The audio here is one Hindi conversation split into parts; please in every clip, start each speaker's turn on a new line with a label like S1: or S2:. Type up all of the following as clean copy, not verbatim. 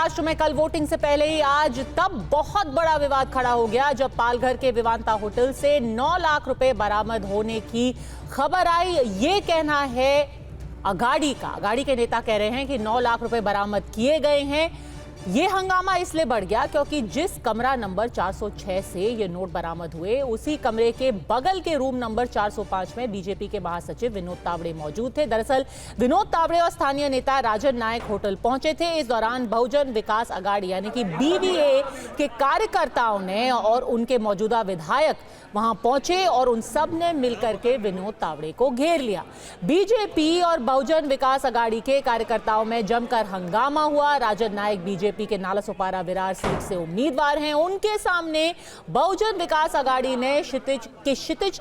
S1: महाराष्ट्र में कल वोटिंग से पहले ही आज तब बहुत बड़ा विवाद खड़ा हो गया जब पालघर के विवांता होटल से 9 लाख रुपए बरामद होने की खबर आई। ये कहना है अगाड़ी के नेता कह रहे हैं कि 9 लाख रुपए बरामद किए गए हैं। ये हंगामा इसलिए बढ़ गया क्योंकि जिस कमरा नंबर 406 से ये नोट बरामद हुए उसी कमरे के बगल के रूम नंबर 405 में बीजेपी के महासचिव विनोद तावड़े मौजूद थे। दरअसल विनोद तावड़े और स्थानीय नेता राजन नायक होटल पहुंचे थे। इस दौरान बहुजन विकास अघाड़ी यानी कि बीवीए के कार्यकर्ताओं ने और उनके मौजूदा विधायक वहां पहुंचे और उन सब ने मिलकर के विनोद तावड़े को घेर लिया। बीजेपी और बहुजन विकास अघाड़ी के कार्यकर्ताओं में जमकर हंगामा हुआ। राजन नायक बीजेपी के नालासोपारा विरार सीट से उम्मीदवार हैं। उनके सामने बहुजन विकास अघाड़ी ने क्षितिज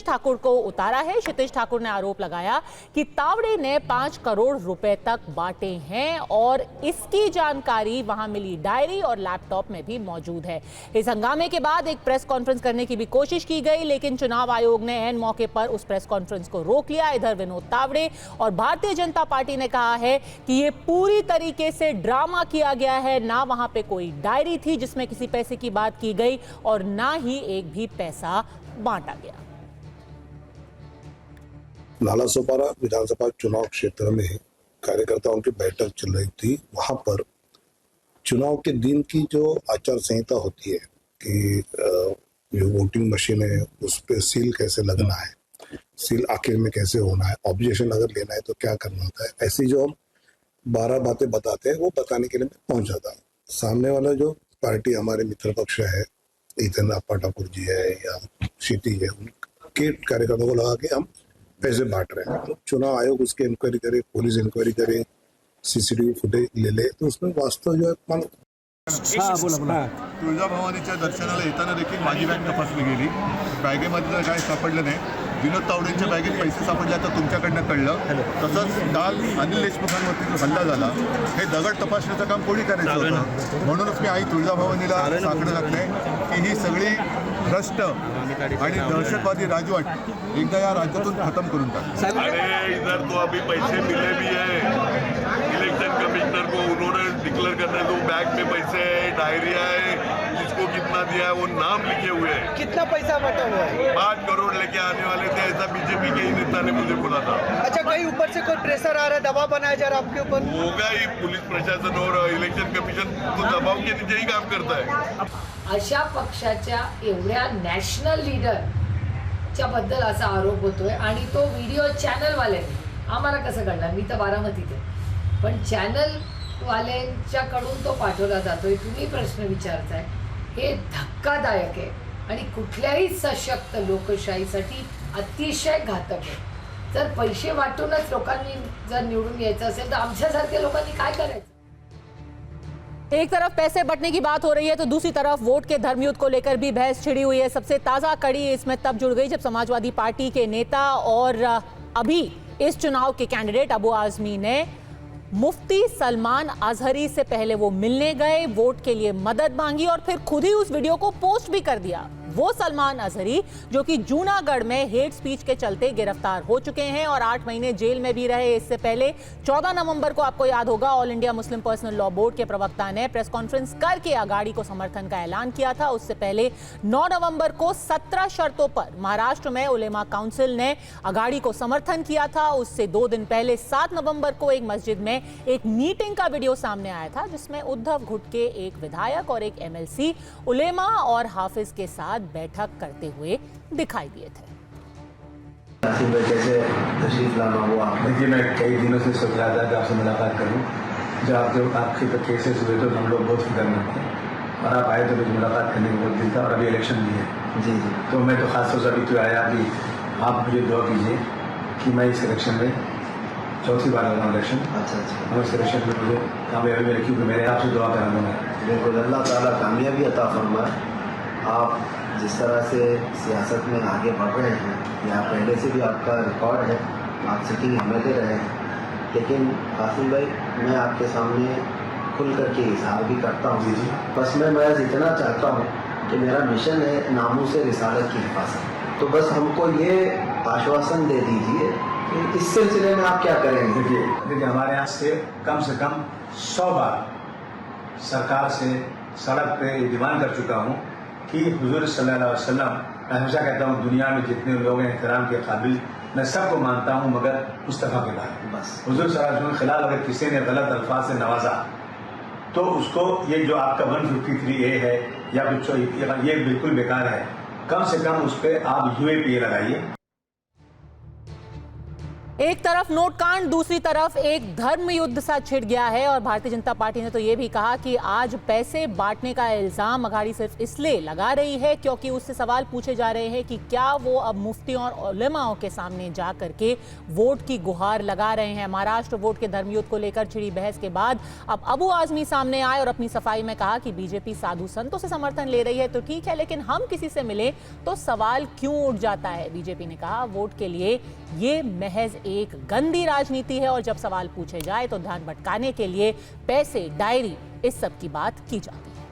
S1: ठाकुर को उतारा है। क्षितिज ठाकुर ने आरोप लगाया कि तावड़े ने 5 करोड़ रुपए तक बांटे हैं और इसकी जानकारी वहां मिली डायरी और लैपटॉप में भी मौजूद है। इस हंगामे के बाद एक प्रेस कॉन्फ्रेंस करने की भी कोशिश की गई, लेकिन चुनाव आयोग ने ऐन मौके पर उस प्रेस कॉन्फ्रेंस को रोक लिया। इधर विनोद तावड़े और भारतीय जनता पार्टी ने कहा है कि ये पूरी तरीके से ड्रामा किया गया है। ना वहां पे कोई डायरी थी जिसमें किसी पैसे की बात की गई और ना ही एक भी पैसा बांटा गया।
S2: नालासोपारा विधानसभा चुनाव क्षेत्र में कार्यकर्ताओं की बैठक चल रही थी। वहां पर चुनाव के दिन की जो आचार संहिता होती है कि जो वोटिंग मशीन है उस पर सील कैसे लगना है, सील आखिर में कैसे होना है, ऑब्जेक्शन अगर लेना है तो क्या करना होता है, ऐसी जो हम 12 बातें बताते हैं वो बताने के लिए मैं पहुंच जाता हूँ। सामने वाला जो पार्टी हमारे मित्र पक्ष है, इतन अप्पा ठाकुर जी है या क्षितिज है, उनके कार्यकर्ताओं को लगा के हम पैसे बांट रहे हैं। तो चुनाव आयोग उसकी इंक्वायरी करे, पुलिस इंक्वायरी करे, सीसीटीव्ही फुटेज ले तो उसमें वास्तव जो है
S3: तुळजाभवानीच्या दर्शनाला येताना देखील माझी बॅग तपासली गेली। बॅगेमध्ये तर काय सापडलं नाही। विनोद तावडेंच्या बॅगेत पैसे सापडले आता तुमच्याकडनं कळलं। तसंच काल अनिल देशमुखांवरती जो हल्ला झाला हे दगड तपासण्याचं काम कोणी करायचं होतं, म्हणूनच मी आई तुळजाभवानीला साकडं घातलंय की ही सगळी भ्रष्ट आणि दहशतवादी राजवट एकदा या राज्यातून खत्म करून टाक।
S4: अरे इधर तो अभी पैसे मिले भी है, इलेक्शन कमिश्नर को उन्होंने डिक्लेयर करना है, तो बैग में पैसे है, डायरी है, जिसको कितना दिया है वो नाम लिखे हुए हैं।
S5: कितना पैसा बटा हुआ है?
S4: 5 करोड़ लेके आने वाले थे, ऐसा बीजेपी के ही नेता ने मुझे बोला था।
S5: अच्छा, कहीं ऊपर से कोई प्रेशर आ रहा है, दबाव बनाया जा रहा है आपके ऊपर?
S4: होगा ही, पुलिस प्रशासन और इलेक्शन कमीशन तो दबाव के नीचे ही काम करता है।
S6: अशा पक्षाच्या एवढ्या नॅशनल लीडरच्या बद्दल असा आरोप होतोय आणि तो व्हिडिओ चॅनलवाल्यांनी आम्हाला कसं कळणार? मी तर बारामतीत आहे, पण चॅनलवाल्यांच्याकडून तो पाठवला जातोय। तुम्ही प्रश्न विचारताय, हे धक्कादायक आहे आणि कुठल्याही सशक्त लोकशाहीसाठी अतिशय घातक आहे। जर पैसे वाटूनच लोकांनी जर निवडून यायचं असेल तर आमच्यासारख्या लोकांनी काय करायचं?
S1: एक तरफ पैसे बंटने की बात हो रही है तो दूसरी तरफ वोट के धर्मयुद्ध को लेकर भी बहस छिड़ी हुई है। सबसे ताजा कड़ी इसमें तब जुड़ गई जब समाजवादी पार्टी के नेता और अभी इस चुनाव के कैंडिडेट अबू आजमी ने मुफ्ती सलमान अजहरी से पहले वो मिलने गए, वोट के लिए मदद मांगी और फिर खुद ही उस वीडियो को पोस्ट भी कर दिया। वो सलमान अजहरी जो कि जूनागढ़ में हेट स्पीच के चलते गिरफ्तार हो चुके हैं और 8 महीने जेल में भी रहे। इससे पहले 14 नवंबर को आपको याद होगा all India Muslim personal law board के प्रवक्ता ने प्रेस कॉन्फ्रेंस करके अघाड़ी को समर्थन का ऐलान किया था। उससे पहले 9 नवंबर को 17 शर्तों पर महाराष्ट्र में उलेमा काउंसिल ने अघाड़ी को समर्थन किया था। उससे 2 दिन पहले 7 नवंबर को एक मस्जिद में एक मीटिंग का वीडियो सामने आया था जिसमें उद्धव घुटके, एक विधायक और एक एमएलसी उलेमा और हाफिज के साथ बैठक करते हुए दिखाई दिए थे।
S7: कैसे तशरीफ लाना हुआ? देखिए, मैं कई दिनों से सोच रहा था कि आपसे मुलाकात करूं। जब आपके तो केसेस हुए तो हम लोग बहुत फिक्र में थे और आप आए तो मुझे मुलाकात करने को बहुत दिल था और अभी इलेक्शन भी है। जी जी, तो मैं तो खास तौर से अभी तो आया कि आप मुझे दुआ कीजिए कि मैं इस इलेक्शन में चौथी बार लड़ रहा हूँ इलेक्शन। अच्छा, और इस इलेक्शन में मुझे कामयाबी मिले क्योंकि मैंने आपसे दुआ करा दूँगा। बिल्कुल, अल्लाह ताला कामयाबी अता फरमाए। आप जिस तरह से सियासत में आगे बढ़ रहे हैं, यहाँ पहले से भी आपका रिकॉर्ड है, आप सिटिंग एमएलए रहे हैं, लेकिन कासिम भाई मैं आपके सामने खुल करके इजहार भी करता हूँ। जी, बस मैं इतना चाहता हूँ कि मेरा मिशन है नामूस रिसालत की हिफाजत। तो बस हमको ये आश्वासन दे दीजिए कि तो इस सिलसिले में आप क्या करेंगे? देखिए हमारे यहाँ से कम 100 बार सरकार से सड़क पे डिमांड कर चुका हूँ कि हुजूर सल्लल्लाहु अलैहि वसल्लम, मैं हमेशा कहता हूँ दुनिया में जितने लोग हैं एहतराम के काबिल, मैं सबको मानता हूँ मगर मुस्तफ़ा के बारे में बस। हुजूर सल्लल्लाहु अलैहि वसल्लम के खिलाफ अगर किसी ने गलत अल्फाज से नवाजा तो उसको ये जो आपका 153A है या कुछ ये बिल्कुल बेकार है। कम से कम उस पर आप UAPA लगाइए।
S1: एक तरफ नोट कांड, दूसरी तरफ एक धर्म युद्ध सा छिड़ गया है और भारतीय जनता पार्टी ने तो ये भी कहा कि आज पैसे बांटने का इल्जाम अघाड़ी सिर्फ इसलिए लगा रही है क्योंकि उससे सवाल पूछे जा रहे हैं कि क्या वो अब मुफ्ती और उलेमाओं के सामने जा करके वोट की गुहार लगा रहे हैं। महाराष्ट्र वोट के धर्म युद्ध को लेकर छिड़ी बहस के बाद अब अबू आजमी सामने आए और अपनी सफाई में कहा कि बीजेपी साधु संतों से समर्थन ले रही है तो ठीक है, लेकिन हम किसी से मिले तो सवाल क्यों उठ जाता है। बीजेपी ने कहा वोट के लिए ये महज एक गंदी राजनीति है और जब सवाल पूछे जाए तो ध्यान भटकाने के लिए पैसे, डायरी, इस सब की बात की जाती है।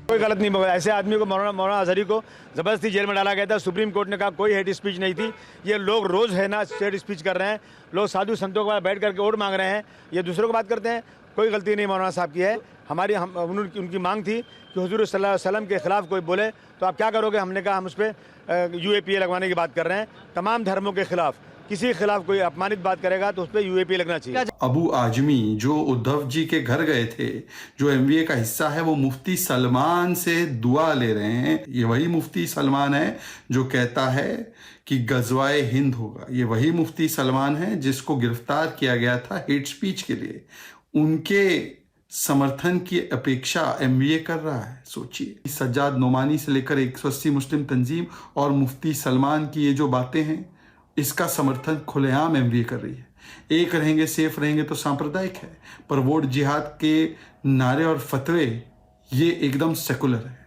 S8: कोई गलत नहीं बोला। ऐसे आदमी को मौलाना अजहरी को जबरदस्ती जेल में डाला गया था। सुप्रीम कोर्ट ने कहा कोई हेट स्पीच नहीं थी। ये लोग रोज है ना हेट स्पीच कर रहे हैं। लोग साधु संतों के पास बैठ करके वोट मांग रहे हैं, ये दूसरों को बात करते हैं। कोई गलती नहीं मौलाना साहब की है। उनकी मांग थी कि हुजूर सल्लल्लाहु अलैहि वसल्लम के खिलाफ कोई बोले तो आप क्या करोगे। हमने कहा हम उस पर UAPA लगवाने की बात कर रहे हैं। तमाम धर्मों के खिलाफ किसी के खिलाफ कोई अपमानित बात करेगा तो उस पर UAPA लगना चाहिए।
S9: अबू आजमी जो उद्धव जी के घर गए थे, जो MVA का हिस्सा है, वो मुफ्ती सलमान से दुआ ले रहे हैं। ये वही मुफ्ती सलमान है जो कहता है कि गजवाए हिंद होगा। ये वही मुफ्ती सलमान है जिसको गिरफ्तार किया गया था हेट स्पीच के लिए। उनके समर्थन की अपेक्षा MVA कर रहा है। सोचिए, सज्जाद नोमानी से लेकर 180 मुस्लिम तंजीम और मुफ्ती सलमान की ये जो बातें हैं, इसका समर्थन खुलेआम MVA कर रही है। एक रहेंगे, सेफ रहेंगे तो सांप्रदायिक है, पर वोट जिहाद के नारे और फतवे ये एकदम सेकुलर है।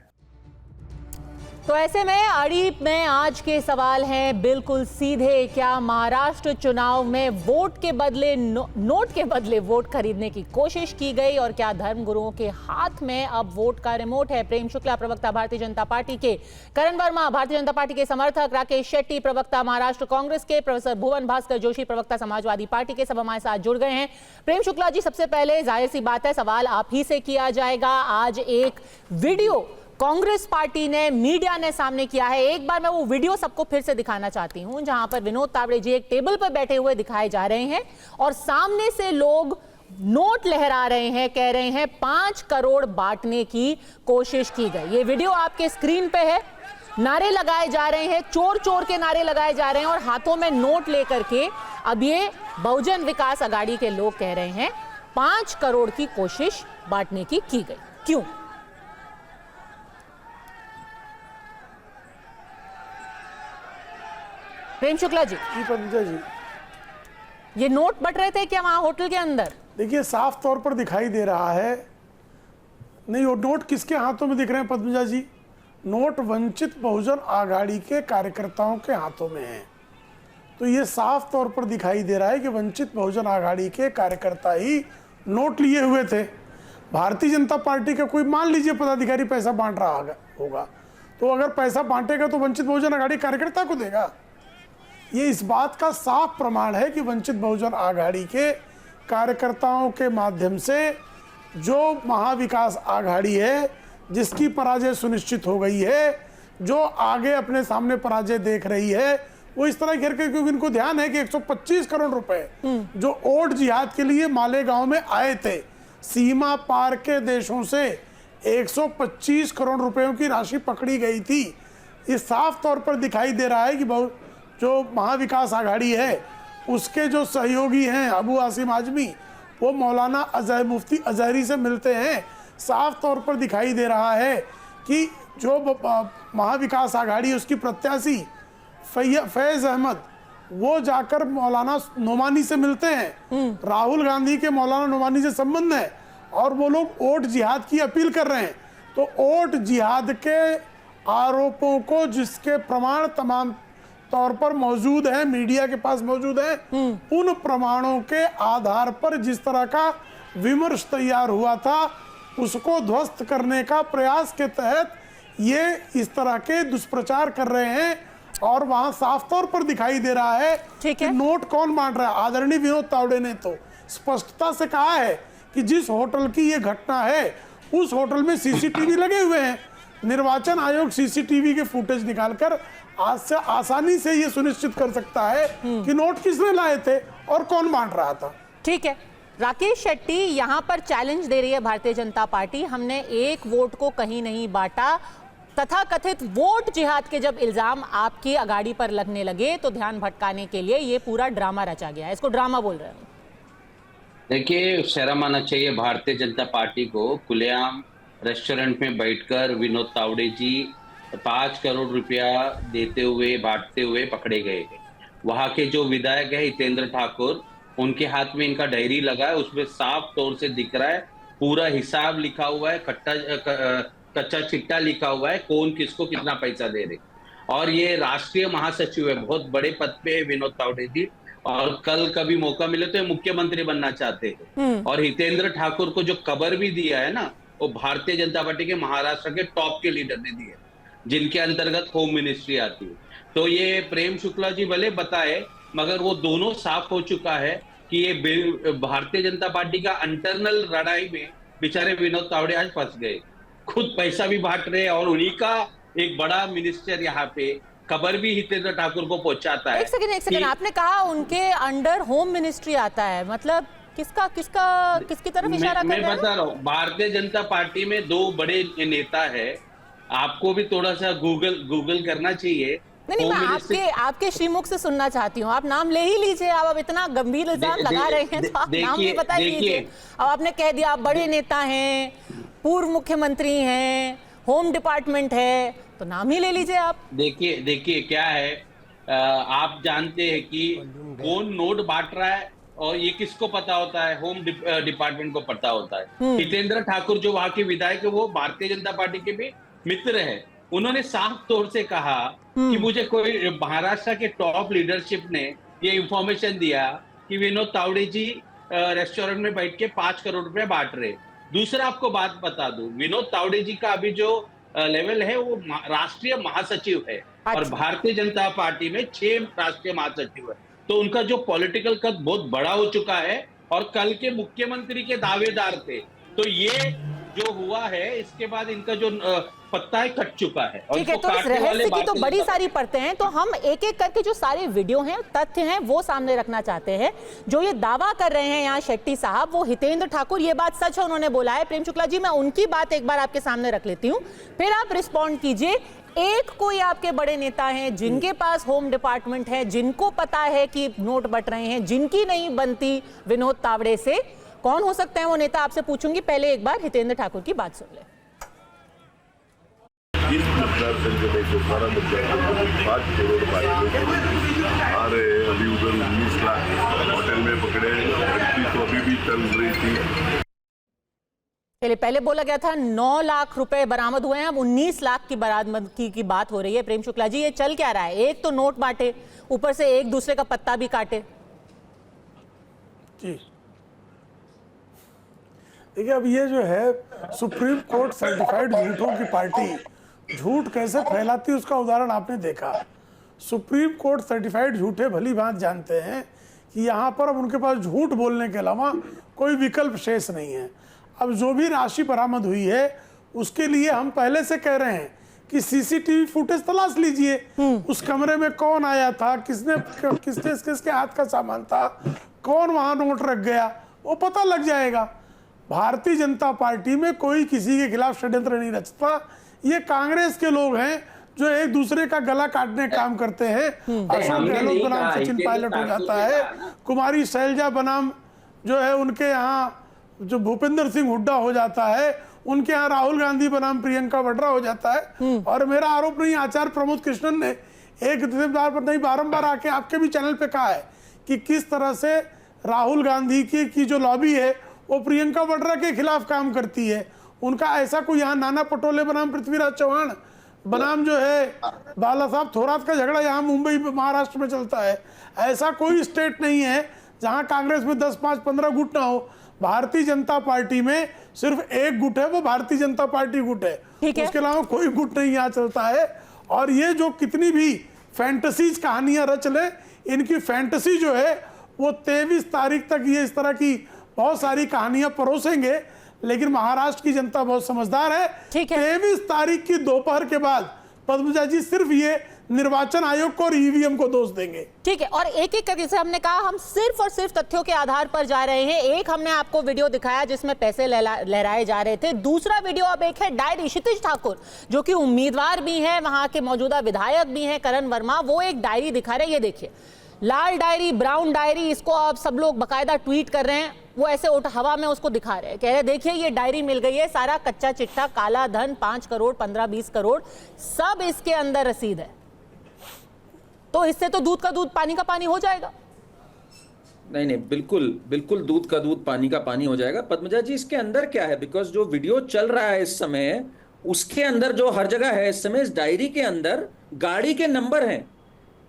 S1: तो ऐसे में अड़ी में आज के सवाल हैं बिल्कुल सीधे। क्या महाराष्ट्र चुनाव में वोट के बदले नोट के बदले वोट खरीदने की कोशिश की गई और क्या धर्मगुरुओं के हाथ में अब वोट का रिमोट है। प्रेम शुक्ला प्रवक्ता भारतीय जनता पार्टी के, करण वर्मा भारतीय जनता पार्टी के समर्थक, राकेश शेट्टी प्रवक्ता महाराष्ट्र कांग्रेस के, प्रोफेसर भुवन भास्कर जोशी प्रवक्ता समाजवादी पार्टी के, सब हमारे साथ जुड़ गए हैं। प्रेम शुक्ला जी, सबसे पहले जाहिर सी बात है सवाल आप ही से किया जाएगा। आज एक वीडियो कांग्रेस पार्टी ने, मीडिया ने सामने किया है। एक बार मैं वो वीडियो सबको फिर से दिखाना चाहती हूं जहां पर विनोद तावड़े जी एक टेबल पर बैठे हुए दिखाए जा रहे हैं और सामने से लोग नोट लहरा रहे हैं, कह रहे हैं 5 करोड़ बांटने की कोशिश की गई। ये वीडियो आपके स्क्रीन पे है। नारे लगाए जा रहे हैं, चोर चोर के नारे लगाए जा रहे हैं और हाथों में नोट लेकर के अब ये बहुजन विकास अघाड़ी के लोग कह रहे हैं 5 करोड़ की कोशिश बांटने की गई। क्यों? प्रेम शुक्ला जी, ये नोट बट रहे थे क्या वहां होटल के अंदर?
S10: देखिए, साफ तौर पर दिखाई दे रहा है। नहीं, वो नोट किसके हाथों में दिख रहे हैं पद्मजा जी? नोट वंचित बहुजन आघाड़ी के कार्यकर्ताओं के हाथों में है। तो ये साफ तौर पर दिखाई दे रहा है कि वंचित बहुजन आघाड़ी के कार्यकर्ता ही नोट लिए हुए थे। भारतीय जनता पार्टी का कोई मान लीजिए पदाधिकारी पैसा बांट रहा होगा, तो अगर पैसा बांटेगा तो वंचित बहुजन आघाड़ी कार्यकर्ता को देगा। ये इस बात का साफ प्रमाण है कि वंचित बहुजन आघाड़ी के कार्यकर्ताओं के माध्यम से जो महाविकास आघाड़ी है, जिसकी पराजय सुनिश्चित हो गई है, जो आगे अपने सामने पराजय देख रही है, वो इस तरह करके, क्योंकि इनको ध्यान है कि 125 करोड़ रुपए जो वोट जिहाद के लिए मालेगांव में आए थे, सीमा पार के देशों से 125 करोड़ रुपयों की राशि पकड़ी गई थी। ये साफ तौर पर दिखाई दे रहा है कि जो महाविकास आघाड़ी है उसके जो सहयोगी हैं अबू आसिम आजमी, वो मौलाना अजहर मुफ्ती अजहरी से मिलते हैं। साफ तौर पर दिखाई दे रहा है कि जो महाविकास आघाड़ी उसकी प्रत्याशी फैज अहमद, वो जाकर मौलाना नोमानी से मिलते हैं। राहुल गांधी के मौलाना नोमानी से संबंध है और वो लोग वोट जिहाद की अपील कर रहे हैं। तो वोट जिहाद के आरोपों को, जिसके प्रमाण तमाम तौर पर मौजूद है, मीडिया के पास मौजूद है, उन प्रमाणों के आधार पर जिस तरह का विमर्श तैयार हुआ था उसको ध्वस्त करने का प्रयास के तहत ये इस तरह के दुष्प्रचार कर रहे हैं और वहां साफ तौर पर दिखाई दे रहा है
S1: ठीक
S10: कि
S1: है।
S10: नोट कौन बांट रहा है। आदरणीय विनोद तावड़े ने तो स्पष्टता से कहा है कि जिस होटल की ये घटना है उस होटल में सीसीटीवी लगे हुए हैं। निर्वाचन आयोग सीसीटीवी के फुटेज निकालकर आज से आसानी से ये सुनिश्चित कर सकता है कि नोट किसने लाए थे और कौन बांट रहा था।
S1: ठीक है, राकेश शेट्टी यहां पर चैलेंज दे रही है भारतीय जनता पार्टी, हमने एक वोट को कहीं नहीं बांटा। तथाकथित वोट जिहाद के जब इल्जाम आपकी अगाड़ी पर लगने लगे तो ध्यान भटकाने के लिए ये पूरा ड्रामा रचा गया है, इसको ड्रामा बोल रहे हैं।
S11: देखिए, शर्म आना चाहिए भारतीय जनता पार्टी को। खुलेआम रेस्टोरेंट में बैठकर विनोद तावड़े जी 5 करोड़ रुपया देते हुए बांटते हुए पकड़े गए। वहां के जो विधायक है हितेंद्र ठाकुर, उनके हाथ में इनका डायरी लगा है, उसमें साफ तौर से दिख रहा है, पूरा हिसाब लिखा हुआ है, कच्चा चिट्टा लिखा हुआ है, कौन किसको कितना पैसा दे रहे। और ये राष्ट्रीय महासचिव है, बहुत बड़े पद पे है विनोद तावड़े जी, और कल कभी मौका मिले तो मुख्यमंत्री बनना चाहते हैं। और हितेंद्र ठाकुर को जो कबर भी दिया है ना, वो भारतीय जनता पार्टी के महाराष्ट्र के टॉप के लीडर ने दिया, जिनके अंतर्गत होम मिनिस्ट्री आती है। तो ये प्रेम शुक्ला जी भले बताए, मगर वो दोनों साफ हो चुका है कि ये भारतीय जनता पार्टी का इंटरनल लड़ाई में बेचारे विनोद तावड़े आज फंस गए। खुद पैसा भी बांट रहे हैं और उन्हीं का एक बड़ा मिनिस्टर यहाँ पे खबर भी हितेंद्र ठाकुर को पहुंचाता है।
S1: एक सेकंड, आपने कहा उनके अंडर होम मिनिस्ट्री आता है, मतलब किसकी तरफ इशारा कर रहे हैं?
S11: मैं बता रहा हूँ, भारतीय जनता पार्टी में 2 बड़े नेता है, आपको भी थोड़ा सा गूगल करना चाहिए।
S1: नहीं, मैं आपके श्रीमुख से सुनना चाहती हूँ। आप नाम ले ही लीजिए, आप इतना गंभीर इल्जाम लगा रहे हैं तो आप नाम भी बता लीजिए। अब आपने कह दिया आप बड़े नेता हैं, पूर्व मुख्यमंत्री हैं, होम डिपार्टमेंट है, तो नाम ही ले लीजिए आप।
S11: देखिए क्या है, आप जानते हैं कि कौन नोट बांट रहा है और ये किसको पता होता है? होम डिपार्टमेंट को पता होता है। हितेंद्र ठाकुर जो वहां के विधायक है, वो भारतीय जनता पार्टी के भी मित्र है। उन्होंने साफ तौर से कहा कि मुझे कोई महाराष्ट्र के टॉप लीडरशिप ने ये इंफॉर्मेशन दिया कि विनोद तावड़े जी रेस्टोरेंट में बैठ के 5 करोड़ रुपए बांट रहे। दूसरा आपको बात बता दूं, विनोद तावड़े जी का अभी जो लेवल है वो राष्ट्रीय महासचिव है। और भारतीय जनता पार्टी में 6 राष्ट्रीय महासचिव है, तो उनका जो पॉलिटिकल कद बहुत बड़ा हो चुका है और कल के मुख्यमंत्री के दावेदार थे। तो ये जो हुआ है, इसके बाद इनका जो पत्ता है कट चुका है।
S1: ठीक है, तो इस रहस्य की तो बड़ी सारी परतें हैं, तो हम एक एक करके जो सारे वीडियो हैं, तथ्य हैं, वो सामने रखना चाहते हैं। जो ये दावा कर रहे हैं यहाँ शेट्टी साहब, वो हितेंद्र ठाकुर, ये बात सच है, उन्होंने बोला है। प्रेम शुक्ला जी, मैं उनकी बात एक बार आपके सामने रख लेती हूँ, फिर आप रिस्पॉन्ड कीजिए। एक कोई आपके बड़े नेता हैं जिनके पास होम डिपार्टमेंट है, जिनको पता है कि नोट बट रहे हैं, जिनकी नहीं बनती विनोद तावड़े से, कौन हो सकते हैं वो नेता? आपसे पूछूंगी, पहले एक बार हितेंद्र ठाकुर की बात सुन ले।
S4: इस मुद्दा संजय को सारा मुद्दा 5 करोड़ आ रहे, अभी उधर 19 लाख होटल में पकड़े, लड़की तो अभी भी चल रही थी।
S1: पहले बोला गया था 9 लाख रुपए बरामद हुए हैं, अब 19 लाख की बरामदगी की बात हो रही है। प्रेम शुक्ला जी, ये चल क्या रहा है? एक तो नोट बांटे, ऊपर से एक दूसरे का पत्ता भी काटे।
S10: जी देखिए, अब ये जो है सुप्रीम कोर्ट सर्टिफाइड झूठों की पार्टी झूठ कैसे फैलाती है उसका उदाहरण आपने देखा। सुप्रीम कोर्ट सर्टिफाइड झूठे भली भांति जानते हैं कि यहाँ पर अब उनके पास झूठ बोलने के अलावा कोई विकल्प शेष नहीं है। अब जो भी राशि बरामद हुई है उसके लिए हम पहले से कह रहे हैं कि सीसीटीवी फुटेज तलाश लीजिए, उस कमरे में कौन आया था, किसके हाथ का सामान था, कौन वहां नोट रख गया, वो पता लग जाएगा। भारतीय जनता पार्टी में कोई किसी के खिलाफ षड्यंत्र नहीं रचता। ये कांग्रेस के लोग हैं जो एक दूसरे का गला काटने काम करते हैं। अशोक गहलोत बनाम सचिन पायलट हो जाता है, कुमारी शैलजा बनाम जो है उनके यहाँ जो भूपेंद्र सिंह हुड्डा हो जाता है, उनके यहाँ राहुल गांधी बनाम प्रियंका वाड्रा हो जाता है। और मेरा आरोप नहीं, आचार्य प्रमोद कृष्णन ने एक पर नहीं बारंबार आके आपके भी चैनल पे कहा है कि किस तरह से राहुल गांधी की जो लॉबी है वो प्रियंका वाड्रा के खिलाफ काम करती है। उनका ऐसा कोई यहाँ नाना पटोले बनाम पृथ्वीराज चौहान बनाम जो है बाला साहब थोरात का झगड़ा यहाँ मुंबई महाराष्ट्र में चलता है। ऐसा कोई स्टेट नहीं है जहाँ कांग्रेस में 10, 5, 15 गुट ना हो। भारतीय जनता पार्टी में सिर्फ एक गुट है, वो भारतीय जनता पार्टी गुट है, उसके अलावा कोई गुट नहीं यहाँ चलता है। और ये जो कितनी भी फैंटेसीज कहानियां रच ले। इनकी फैंटेसी जो है वो 23 तारीख तक ये इस तरह की बहुत सारी कहानियां परोसेंगे, लेकिन महाराष्ट्र की जनता बहुत समझदार है।
S1: ठीक है।
S10: 23 तारीख की दोपहर के बाद पद्मजा जी सिर्फ ये निर्वाचन आयोग को और ईवीएम को दोष देंगे।
S1: ठीक है, और एक एक करके जैसे हमने कहा, हम सिर्फ और सिर्फ तथ्यों के आधार पर जा रहे हैं। एक हमने आपको वीडियो दिखाया जिसमें पैसे लहराए जा रहे थे। दूसरा वीडियो अब एक है डायरी, क्षितिज ठाकुर जो कि उम्मीदवार भी हैं, वहां के मौजूदा विधायक भी हैं, करण वर्मा, वो एक डायरी दिखा रहे हैं। ये देखिए, लाल डायरी, ब्राउन डायरी, इसको अब सब लोग बकायदा ट्वीट कर रहे हैं। वो ऐसे हवा में उसको दिखा रहे हैं, कह रहे देखिए ये डायरी मिल गई है, सारा कच्चा चिट्ठा, काला धन, 5 करोड़, 15-20 करोड़, सब इसके अंदर रसीद है। तो इससे तो दूध का दूध पानी का पानी हो जाएगा।
S12: नहीं नहीं, बिल्कुल बिल्कुल दूध का दूध पानी का पानी हो जाएगा। पद्मजा जी, इसके अंदर क्या है? बिकॉज जो वीडियो चल रहा है इस समय, उसके अंदर जो हर जगह है इस समय, इस डायरी के अंदर गाड़ी के नंबर हैं।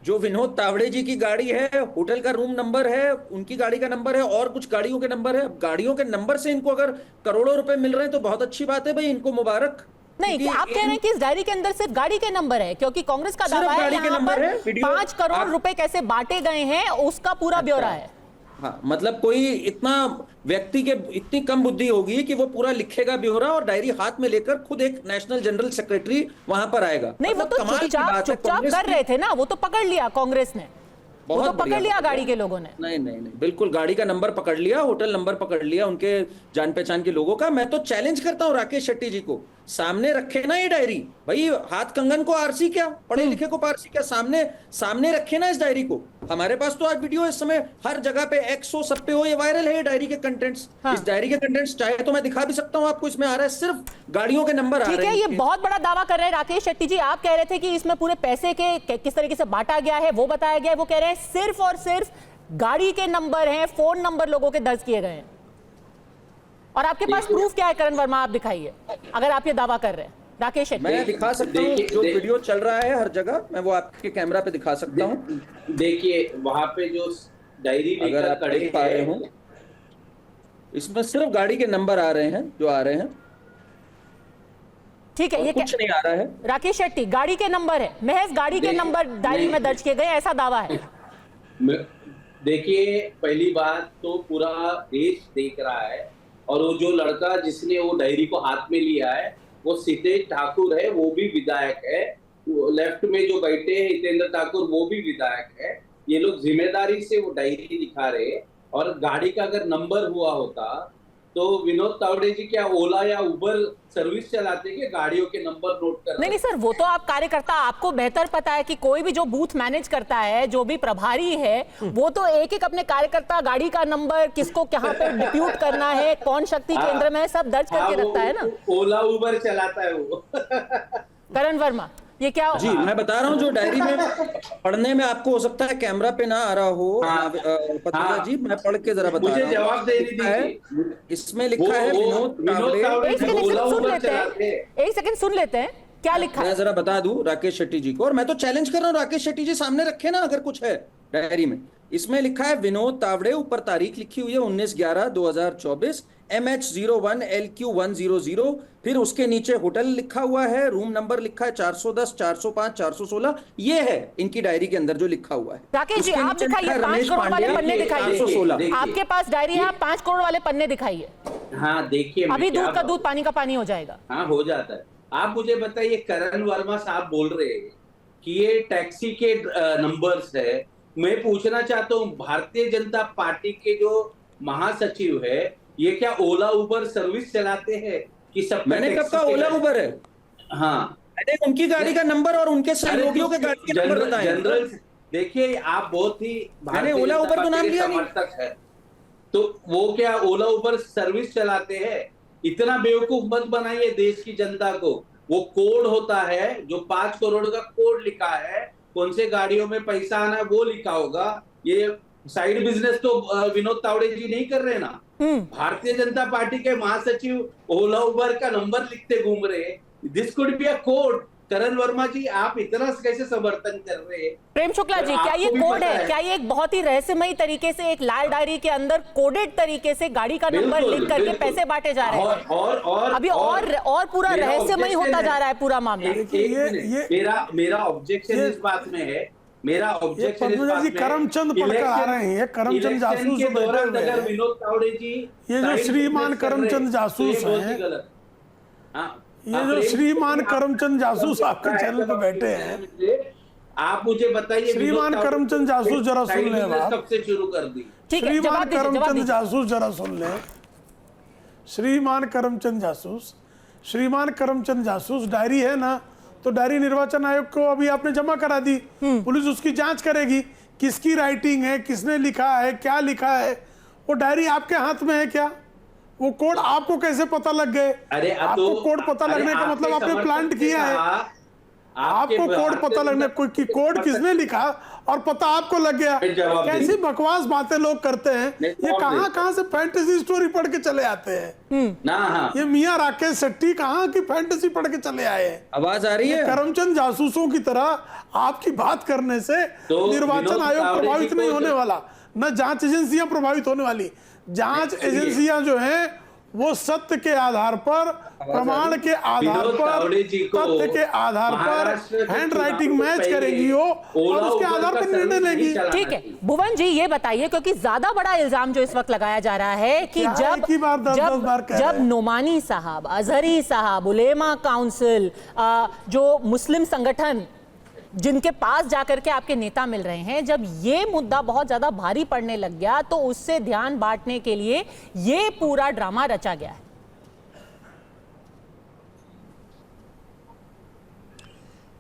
S12: जो विनोद तावड़े जी की गाड़ी है, होटल का रूम नंबर है, उनकी गाड़ी का नंबर है, और कुछ गाड़ियों के नंबर है। गाड़ियों के नंबर से इनको अगर करोड़ों रुपए मिल रहे हैं तो बहुत अच्छी बात है भाई, इनको मुबारक।
S1: नहीं, आप कह रहे हैं कि इस डायरी के अंदर सिर्फ गाड़ी के नंबर है, क्योंकि कांग्रेस का
S12: सिर्फ
S1: दावा है
S12: गाड़ी के
S1: यहाँ
S12: नंबर
S1: पर
S12: है, वीडियो
S1: 5 करोड़ रुपए कैसे बांटे गए हैं उसका पूरा ब्यौरा है।
S12: हाँ, मतलब कोई इतना व्यक्ति के इतनी कम बुद्धि होगी कि वो पूरा लिखेगा ब्यौरा और डायरी हाथ में लेकर खुद एक नेशनल जनरल सेक्रेटरी वहां पर आएगा।
S1: नहीं, वो
S12: मतलब
S1: तो
S12: कमाल की
S1: चुपचाप
S12: बात है।
S1: चुपचाप
S12: कांग्रेस
S1: कर
S12: की-
S1: रहे थे ना, वो तो पकड़ लिया कांग्रेस ने, वो
S12: बहुत
S1: तो पकड़
S12: बढ़िया
S1: लिया
S12: पकड़
S1: गाड़ी
S12: लिया।
S1: के लोगों ने।
S12: नहीं नहीं नहीं, बिल्कुल गाड़ी का नंबर पकड़ लिया, होटल नंबर पकड़ लिया, उनके जान पहचान के लोगों का। मैं तो चैलेंज करता हूं राकेश शेट्टी जी को, सामने रखे ना ये डायरी भाई। हाथ कंगन को आरसी क्या, पढ़े लिखे को पारसी क्या, सामने रखे ना इस डायरी को। हमारे पास तो आज वीडियो इस समय हर जगह पे, एक्स हो, सब पे हो, ये वायरल है ये डायरी के कंटेंट्स।
S1: हाँ।
S12: इस डायरी के कंटेंट्स चाहे तो मैं दिखा भी सकता हूं आपको, इसमें आ रहा है सिर्फ गाड़ियों के नंबर आ
S1: ठीक
S12: रहे
S1: है,
S12: हैं।
S1: ये बहुत बड़ा दावा कर रहे हैं राकेश शेट्टी जी। आप कह रहे थे कि इसमें पूरे पैसे के किस तरीके से बांटा गया है वो बताया गया है। वो कह रहे हैं सिर्फ और सिर्फ गाड़ी के नंबर हैं, फोन नंबर लोगों के दर्ज किए गए हैं। और आपके पास प्रूफ क्या है करण वर्मा, आप दिखाइए अगर आप ये दावा कर रहे हैं। राकेश शेट्टी,
S12: मैं दिखा सकता हूँ जो वीडियो चल रहा है हर जगह, मैं वो आपके कैमरा पे दिखा सकता हूँ।
S11: देखिए वहां पे जो डायरी
S12: अगर आप देख पा रहे हो, इसमें सिर्फ गाड़ी के नंबर आ रहे हैं जो आ रहे हैं,
S1: ठीक है, ये
S12: कुछ नहीं आ रहा है।
S1: राकेश शेट्टी, गाड़ी के नंबर है, महज गाड़ी के नंबर डायरी में दर्ज किए गए, ऐसा दावा है।
S11: देखिए पहली बात तो पूरा देश देख रहा है, और वो जो लड़का जिसने वो डायरी को हाथ में लिया है वो क्षितिज ठाकुर है, वो भी विधायक है। लेफ्ट में जो बैठे हैं हितेंद्र ठाकुर, वो भी विधायक है। ये लोग जिम्मेदारी से वो डायरी दिखा रहे हैं। और गाड़ी का अगर नंबर हुआ होता तो विनोद तावड़े जी क्या ओला या उबर सर्विस चलाते कि गाड़ियों के नंबर नोट कर?
S1: नहीं सर, वो तो आप कार्यकर्ता, आपको बेहतर पता है कि कोई भी जो बूथ मैनेज करता है, जो भी प्रभारी है, वो तो एक एक अपने कार्यकर्ता गाड़ी का नंबर, किसको कहाँ पे डिप्यूट करना है, कौन शक्ति केंद्र में है, सब दर्ज करके रखता है ना।
S11: ओला उबर चलाता है वो।
S1: करण वर्मा, ये क्या
S12: जी मैं बता रहा हूँ, जो डायरी में पढ़ने में आपको हो सकता है कैमरा पे ना आ रहा हो, पत्रिका जी मैं पढ़ के जरा बता रहा हूँ।
S11: जवाब दे दीजिए।
S12: इसमें लिखा है विनोद तावड़े।
S1: एक सेकंड सुन लेते हैं क्या लिखा है।
S12: मैं जरा बता दूं राकेश शेट्टी जी को, और मैं तो चैलेंज कर रहा हूँ राकेश शेट्टी जी, सामने रखे ना अगर कुछ है डायरी में। इसमें लिखा है विनोद तावड़े, ऊपर तारीख लिखी हुई है 19/11/2024, MH01LQ100, फिर उसके नीचे होटल लिखा हुआ है, रूम नंबर लिखा है 410, 405, 416। ये है इनकी डायरी के अंदर जो लिखा हुआ है।
S1: राकेश जी,
S12: उसके
S1: आप
S12: नीचे
S1: दिखाइए,
S12: लिखा है
S1: 5
S12: रमेश
S1: करोड़ वाले
S12: पांडे,
S1: पन्ने दिखाइए।
S12: 416।
S1: आपके पास डायरी है, 5 करोड़ वाले पन्ने दिखाइए।
S11: हाँ देखिए,
S1: अभी दूध का दूध पानी का पानी हो जाएगा।
S11: हाँ हो जाता है। आप मुझे बताइए, करण वर्मा साहब बोल रहे हैं कि ये टैक्सी के नंबर्स है। मैं पूछना चाहता हूँ, भारतीय जनता पार्टी के जो महासचिव है, ये क्या ओला उबर सर्विस चलाते हैं कि सब?
S12: मैंने कब कहा ओला उबर है?
S11: हाँ,
S12: मैंने उनकी गाड़ी का नंबर और उनके सहयोगियों के गाड़ी के नंबर बताए।
S11: जनरल देखिए, आप बहुत ही
S12: मैंने ओला उबर तो नाम लिया नहीं।
S11: समर्थक है, तो वो क्या ओला उबर सर्विस चलाते हैं? इतना बेवकूफ मत बनाइए देश की जनता को। वो कोड होता है, जो 5 करोड़ का कोड लिखा है, कौन से गाड़ियों में पैसा आना है वो लिखा होगा। ये साइड बिजनेस तो विनोद तावड़े जी नहीं कर रहे ना। भारतीय जनता पार्टी के महासचिव ओला उबर का नंबर लिखते घूम रहे। This could be a code Karan Verma ji, आप इतना कैसे समर्थन कर रहे हैं?
S1: प्रेम शुक्ला जी, क्या ये
S11: आपको भी
S1: कोड
S11: पता
S1: है? क्या ये एक बहुत ही रहस्यमयी तरीके से एक लाल डायरी के अंदर कोडेड तरीके से गाड़ी का नंबर
S11: बिल्कुल,
S1: लिख करके
S11: बिल्कुल।
S1: पैसे बांटे जा रहे हैं?
S11: और
S1: अभी और पूरा
S11: मेरा
S1: रहस्यमयी
S11: objection
S1: होता
S11: है।
S1: जा रहा है पूरा मामला।
S11: मेरा ऑब्जेक्शन इस बात में है, मेरा ऑब्जेक्शन इस
S10: पद्मजा
S11: बात
S10: जी
S11: में है,
S10: करमचंद पढ़कर आ रहे हैं, ये करमचंद
S11: इलेक्शन
S10: जासूस
S11: के
S10: जो बैठे
S11: दौरान
S10: हुए
S11: अगर
S10: हैं,
S11: विनोद तावड़े जी
S10: ये जो
S11: साइड
S10: श्रीमान
S11: बिजनेस कर रहे
S10: करमचंद
S11: हैं,
S10: जासूस
S11: तो ये बहुत ही
S10: हैं,
S11: गलत। हाँ,
S10: ये
S11: आप
S10: जो
S11: प्रेम
S10: श्रीमान
S11: से-
S10: करमचंद जासूस
S11: आप-
S10: आपके चैनल पे बैठे हैं,
S11: आप मुझे बताइए,
S10: श्रीमान
S11: विनोद तावड़े
S10: करमचंद जासूस जरा
S11: साइड
S10: सुन लें
S11: बिजनेस
S10: बात।
S11: कब से शुरू कर दी?
S1: ठीक है,
S10: श्रीमान
S1: जवाब दीजिए, जवाब
S10: करमचंद
S1: दीजिए।
S10: जासूस जरा सुन लें। श्रीमान करमचंद जासूस, श्रीमान करमचंद जासूस डायरी है ना, तो डायरी निर्वाचन आयोग को अभी आपने जमा करा दी, पुलिस उसकी जांच करेगी किसकी राइटिंग है, किसने लिखा है, क्या लिखा है। वो डायरी आपके हाथ में है क्या? वो कोड आपको कैसे पता लग गए?
S11: अरे
S10: आपको कोड पता लगने का मतलब आपने प्लांट किया है। आपको कोड पता लगने कि कोड किसने लिखा और पता आपको लग गया।
S11: जवाब दीजिए।
S10: कैसी बकवास बातें लोग करते हैं, ये
S11: जवाब
S10: कहाँ कहाँ से फैंटेसी स्टोरी पढ़ के चले आते हैं।
S11: ना, हाँ,
S10: ये मियां राकेश शेट्टी कहाँ की फैंटेसी पढ़ के चले आए हैं।
S12: आवाज आ रही
S10: ये
S12: है?
S10: करमचंद जासूसों की तरह आपकी बात करने से
S11: तो
S10: निर्वाचन
S11: विनोद
S10: आयोग
S11: तावड़े
S10: प्रभावित
S11: जी
S10: नहीं
S11: को
S10: होने
S11: जो-
S10: वाला, न जांच एजेंसियां प्रभावित होने वाली। जांच
S11: सुनिए।
S10: एजेंसियां जो हैं वो सत्य के आधार पर, प्रमाण के आधार
S11: विनोद
S10: पर,
S11: तावड़े जी को
S10: तथ्य के आधार
S11: महाराष्ट्र
S10: पर
S11: के
S10: हैंड
S11: चुनाव
S10: राइटिंग
S11: से
S10: मैच
S11: पहले
S10: करेंगी वो और
S11: ओला
S10: उसके
S11: उबर
S10: आधार
S11: का
S10: पर निर्णय
S11: सर्विस नहीं
S10: लेंगी।
S11: चलाना
S1: ठीक है,
S11: चाहिए।
S1: भुवन जी ये बताइए, क्योंकि ज्यादा बड़ा इल्जाम जो इस वक्त लगाया जा रहा है कि
S10: क्या एक ही बार 10-10 बार कह रहे
S1: जब
S10: हैं?
S1: नोमानी साहब, अजहरी साहब, उलेमा काउंसिल, जो मुस्लिम संगठन जिनके पास जाकर के आपके नेता मिल रहे हैं, जब ये मुद्दा बहुत ज्यादा भारी पड़ने लग गया तो उससे ध्यान बांटने के लिए ये पूरा ड्रामा रचा गया है।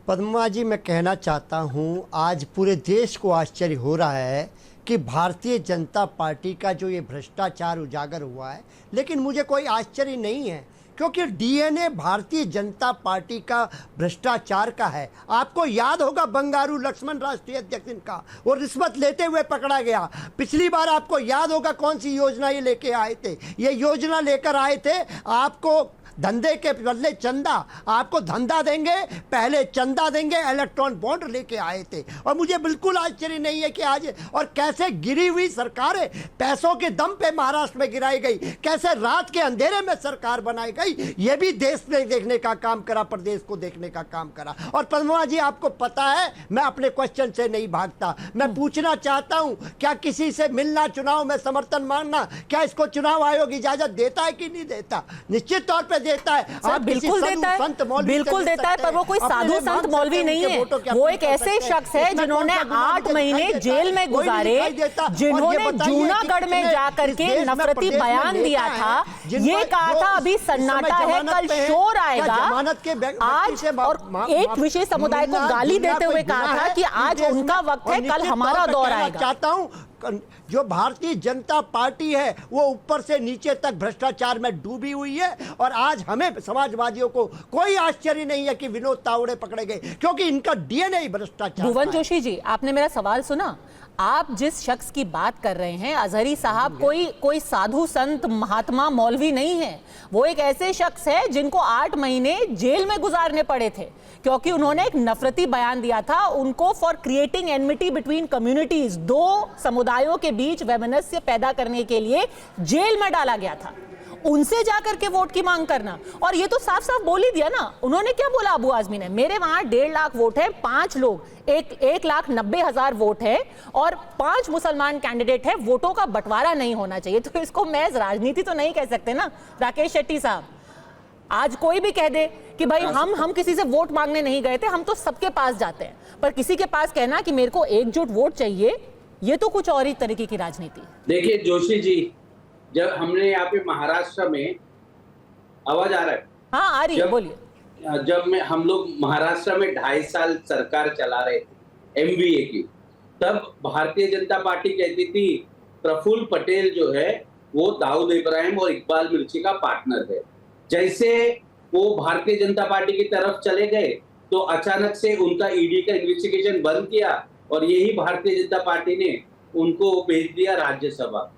S13: पद्मा जी, मैं कहना चाहता हूं, आज पूरे देश को आश्चर्य हो रहा है कि भारतीय जनता पार्टी का जो ये भ्रष्टाचार उजागर हुआ है, लेकिन मुझे कोई आश्चर्य नहीं है क्योंकि डीएनए भारतीय जनता पार्टी का भ्रष्टाचार का है। आपको याद होगा बंगारू लक्ष्मण राष्ट्रीय अध्यक्ष इनका, वो रिश्वत लेते हुए पकड़ा गया। पिछली बार आपको याद होगा कौन सी योजना ये लेके आए थे। ये योजना लेकर आए थे आपको धंधे के बदले चंदा, आपको धंधा देंगे, पहले चंदा देंगे, इलेक्ट्रॉन बॉन्ड लेके आए थे। और मुझे बिल्कुल आश्चर्य नहीं है कि आज और कैसे गिरी हुई सरकारें पैसों के दम पे महाराष्ट्र में गिराई गई, कैसे रात के अंधेरे में सरकार बनाई गई। ये भी देश में देखने का काम करा, प्रदेश को देखने का काम करा। और पद्मा जी, आपको पता है मैं अपने क्वेश्चन से नहीं भागता, मैं पूछना चाहता हूं क्या किसी से मिलना, चुनाव में समर्थन मांगना, क्या इसको चुनाव आयोग इजाजत देता है कि नहीं देता? निश्चित तौर पर देता है।
S1: सर, बिल्कुल देता है, बिल्कुल देता है, पर वो कोई साधु संत मौलवी नहीं है। वो एक ऐसे शख्स है जिन्होंने 8 महीने जेल में गुजारे, जिन्होंने जूनागढ़ में जाकर के नफरती बयान दिया था, ये कहा था अभी सन्नाटा है, कल शोर आएगा। आज और एक विशेष समुदाय को गाली देते हुए कहा था कि आज उनका वक्त है, कल हमारा दौर आएगा।
S13: चाहता हूं जो भारतीय जनता पार्टी है वो ऊपर से नीचे तक भ्रष्टाचार में डूबी हुई है। और आज हमें समाजवादियों को कोई आश्चर्य नहीं है कि विनोद तावड़े पकड़े गए, क्योंकि इनका डीएनए ही भ्रष्टाचार।
S1: भुवन जोशी जी, आपने मेरा सवाल सुना? आप जिस शख्स की बात कर रहे हैं, अजहरी साहब, कोई साधु संत महात्मा मौलवी नहीं है। वो एक ऐसे शख्स है जिनको 8 महीने जेल में गुजारने पड़े थे क्योंकि उन्होंने एक नफरती बयान दिया था। उनको for creating enmity between communities, 2 समुदायों के बीच वैमनस्य पैदा करने के लिए जेल में डाला गया था। उनसे जाकर के वोट की मांग करना, और ये तो साफ साफ बोल ही दिया ना। उन्होंने क्या बोला अबू आजमी ने? मेरे वहां 1.5 लाख वोट है, 5 लोग, 1,90,000 वोट है और 5 मुसलमान कैंडिडेट है, वोटों का बंटवारा नहीं होना चाहिए। तो इसको महज राजनीति तो नहीं कह सकते ना राकेश शेट्टी साहब। आज कोई भी कह दे कि भाई हम किसी से वोट मांगने नहीं गए थे, हम तो सबके पास जाते हैं, पर किसी के पास कहना कि मेरे को एकजुट वोट चाहिए, ये तो कुछ और ही तरीके की राजनीति।
S11: देखिए जोशी जी, जब हमने यहाँ पे महाराष्ट्र में, आवाज आ रहा है?
S1: हाँ आ रही है, बोलिए।
S11: जब हम लोग महाराष्ट्र में 2.5 साल सरकार चला रहे थे एमवीए की, तब भारतीय जनता पार्टी कहती थी प्रफुल्ल पटेल जो है वो दाऊद इब्राहिम और इकबाल मिर्ची का पार्टनर है। जैसे वो भारतीय जनता पार्टी की तरफ चले गए तो अचानक से उनका ईडी का इन्वेस्टिगेशन बंद किया और यही भारतीय जनता पार्टी ने उनको भेज दिया राज्यसभा।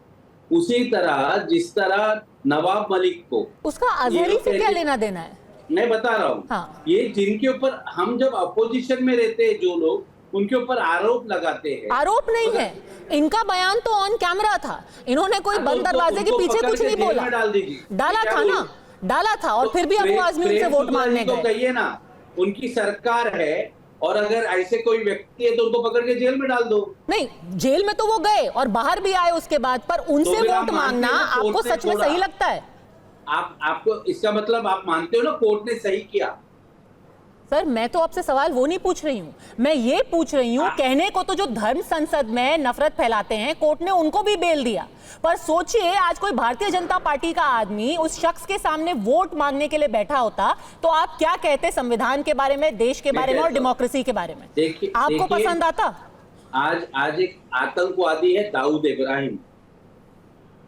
S11: उसी तरह जिस तरह नवाब मलिक को,
S1: उसका अजहरी से क्या लेना देना है?
S11: मैं बता रहा हूँ
S1: हाँ।
S11: ये जिनके ऊपर हम जब अपोजिशन में रहते हैं जो लोग उनके ऊपर आरोप लगाते हैं।
S1: आरोप नहीं है, इनका बयान तो ऑन कैमरा था, इन्होंने कोई बंद दरवाजे के पीछे कुछ नहीं बोला।
S11: डाल दीजिए,
S1: डाला था ना, डाला था, और फिर भी अबू आजमी उनसे वोट मांगने गए।
S11: कहिए ना, उनकी सरकार है और अगर ऐसे कोई व्यक्ति है तो उनको पकड़ के जेल में डाल दो।
S1: नहीं, जेल में तो वो गए और बाहर भी आए उसके बाद, पर उनसे वोट मांगना आपको सच में सही लगता है?
S11: आपको इसका मतलब आप मानते हो ना कोर्ट ने सही किया?
S1: सर मैं तो आपसे सवाल वो नहीं पूछ रही हूँ, मैं ये पूछ रही हूँ कहने को तो जो धर्म संसद में नफरत फैलाते हैं कोर्ट ने उनको भी बेल दिया, पर सोचिए आज कोई भारतीय जनता पार्टी का आदमी उस शख्स के सामने वोट मांगने के लिए बैठा होता तो आप क्या कहते संविधान के बारे में, देश के बारे में और डेमोक्रेसी के बारे में? आपको पसंद आता?
S11: आज एक आतंकवादी है दाऊद इब्राहिम,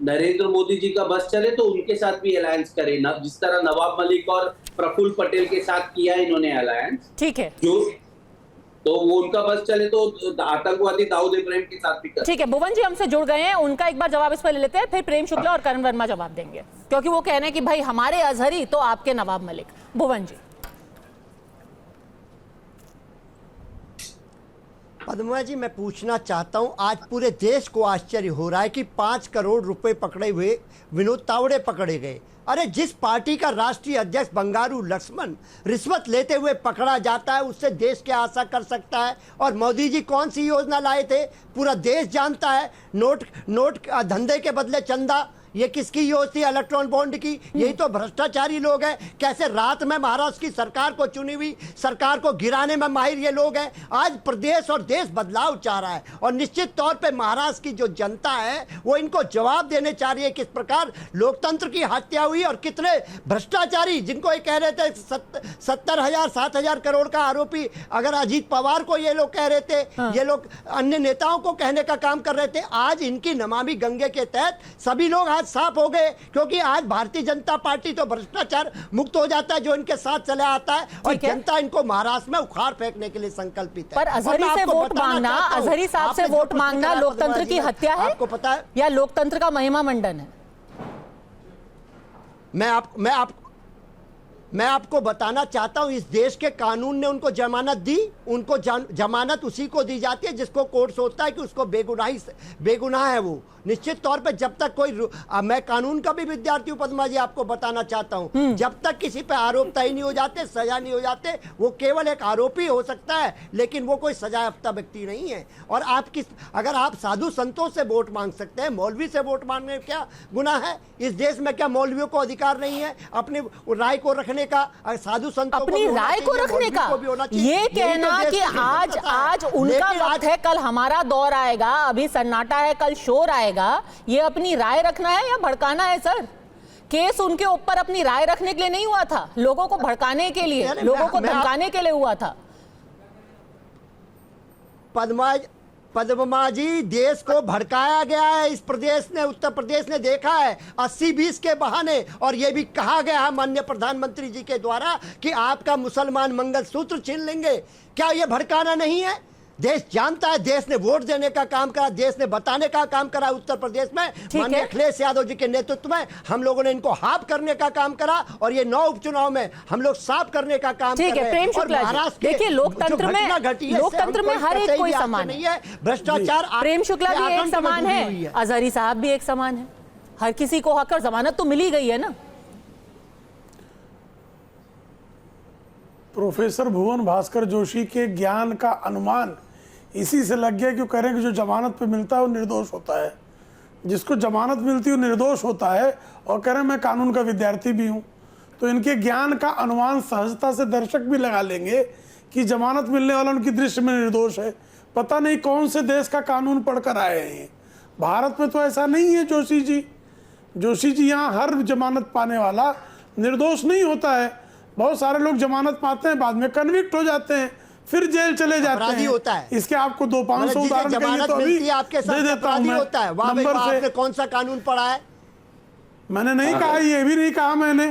S11: नरेंद्र मोदी जी का बस चले तो उनके साथ भी अलायंस करे ना, जिस तरह नवाब मलिक और प्रफुल्ल पटेल के साथ किया इन्होंने अलायंस।
S1: ठीक है,
S11: जो तो वो उनका बस चले तो आतंकवादी दाऊद इब्राहिम के साथ भी करे।
S1: ठीक है, भुवन जी हमसे जुड़ गए हैं, उनका एक बार जवाब इस पर ले लेते हैं, फिर प्रेम शुक्ला और करण वर्मा जवाब देंगे, क्योंकि वो कह रहे हैं कि भाई हमारे अजहरी तो आपके नवाब मलिक। भुवन जी।
S13: पद्मा जी मैं पूछना चाहता हूं, आज पूरे देश को आश्चर्य हो रहा है कि 5 करोड़ रुपए पकड़े हुए विनोद तावड़े पकड़े गए। अरे जिस पार्टी का राष्ट्रीय अध्यक्ष बंगारू लक्ष्मण रिश्वत लेते हुए पकड़ा जाता है उससे देश क्या आशा कर सकता है? और मोदी जी कौन सी योजना लाए थे पूरा देश जानता है। नोट धंधे के बदले चंदा, ये किसकी योजना थी? इलेक्ट्रॉन बॉन्ड की। यही तो भ्रष्टाचारी लोग हैं। कैसे रात में महाराष्ट्र की सरकार को चुनी हुई सरकार को गिराने में माहिर ये लोग हैं। आज प्रदेश और देश बदलाव चाह रहा है और निश्चित तौर पे महाराष्ट्र की जो जनता है वो इनको जवाब देने चाह रही है किस प्रकार लोकतंत्र की हत्या हुई और कितने भ्रष्टाचारी, जिनको ये कह रहे थे 70,000-7,000 करोड़ का आरोपी, अगर अजीत पवार को ये लोग कह रहे थे, ये लोग अन्य नेताओं को कहने का काम कर रहे थे। आज इनकी नमामि गंगे के तहत सभी लोग आज साफ हो गए, क्योंकि आज भारतीय जनता पार्टी तो भ्रष्टाचार मुक्त हो जाता है जो इनके साथ चला आता है और जनता इनको महाराष्ट्र में उखाड़ फेंकने के लिए संकल्पित है।
S1: पर अजहरी से वोट मांगना, अजहरी साहब से वोट मांगना लोकतंत्र की हत्या है?
S13: आपको पता है
S1: या लोकतंत्र का महिमा मंडन है?
S13: मैं आपको बताना चाहता हूं, इस देश के कानून ने उनको जमानत दी। उनको जमानत उसी को दी जाती है जिसको कोर्ट सोचता है कि उसको बेगुनाह है। वो निश्चित तौर पे जब तक कोई मैं कानून का भी विद्यार्थी हूं पद्मा जी, आपको बताना चाहता हूं, जब तक किसी पे आरोप तय नहीं हो जाते, सजा नहीं हो जाते, वो केवल एक आरोपी हो सकता है, लेकिन वो कोई सजा याफ्ता व्यक्ति नहीं है। और अगर आप साधु संतों से वोट मांग सकते हैं, मौलवी से वोट मांगने में क्या गुनाह है? इस देश में क्या मौलवियों को अधिकार नहीं है अपनी राय को रखने का? साधु संतों
S1: अपनी राय को रखने का, ये कहना कि आज उनका वक्त है, कल हमारा दौर आएगा, अभी सन्नाटा है, कल शोर आएगा, ये अपनी राय रखना है या भड़काना है? सर केस उनके ऊपर अपनी राय रखने के लिए नहीं हुआ था, लोगों को भड़काने के लिए, लोगों को धमकाने के लिए हुआ था।
S13: पद्मा जी, देश को भड़काया गया है इस प्रदेश ने, उत्तर प्रदेश ने देखा है 80-20 के बहाने, और ये भी कहा गया है माननीय प्रधानमंत्री जी के द्वारा कि आपका मुसलमान मंगलसूत्र छीन लेंगे। क्या ये भड़काना नहीं है? देश जानता है, देश ने वोट देने का काम करा, देश ने बताने का काम करा। उत्तर प्रदेश में माननीय अखिलेश यादव जी के नेतृत्व में हम लोगों ने इनको हाफ करने का काम करा और ये 9 उपचुनाव में हम लोग साफ करने का काम
S1: ठीक है। प्रेम शुक्ला जी, देखिए लोकतंत्र में हर एक कोई समान है।
S13: भ्रष्टाचार,
S1: प्रेम शुक्ला भी एक समान है, अजहरी साहब भी एक समान है, हर किसी को हक और जमानत तो मिली गई है ना।
S10: प्रोफेसर भुवन भास्कर जोशी के ज्ञान का अनुमान इसी से लग गया कि वो कह रहे हैं कि जो जमानत पे मिलता है वो निर्दोष होता है, जिसको जमानत मिलती है वो निर्दोष होता है, और कह रहे हैं मैं कानून का विद्यार्थी भी हूँ। तो इनके ज्ञान का अनुमान सहजता से दर्शक भी लगा लेंगे कि जमानत मिलने वाला उनकी दृष्टि में निर्दोष है। पता नहीं कौन से देश का कानून पढ़कर आए हैं। भारत में तो ऐसा नहीं है जोशी जी, यहाँ हर जमानत पाने वाला निर्दोष नहीं होता है। बहुत सारे लोग जमानत पाते हैं, बाद में कन्विक्ट हो जाते हैं, फिर जेल चले जाते हैं।
S13: होता है।
S10: इसके आपको 200-500 उदाहरण
S13: जमानत मिलती है आपके साथ अपराधी होता है। आपने कौन सा कानून पढ़ा है?
S10: मैंने नहीं कहा, ये भी नहीं कहा मैंने।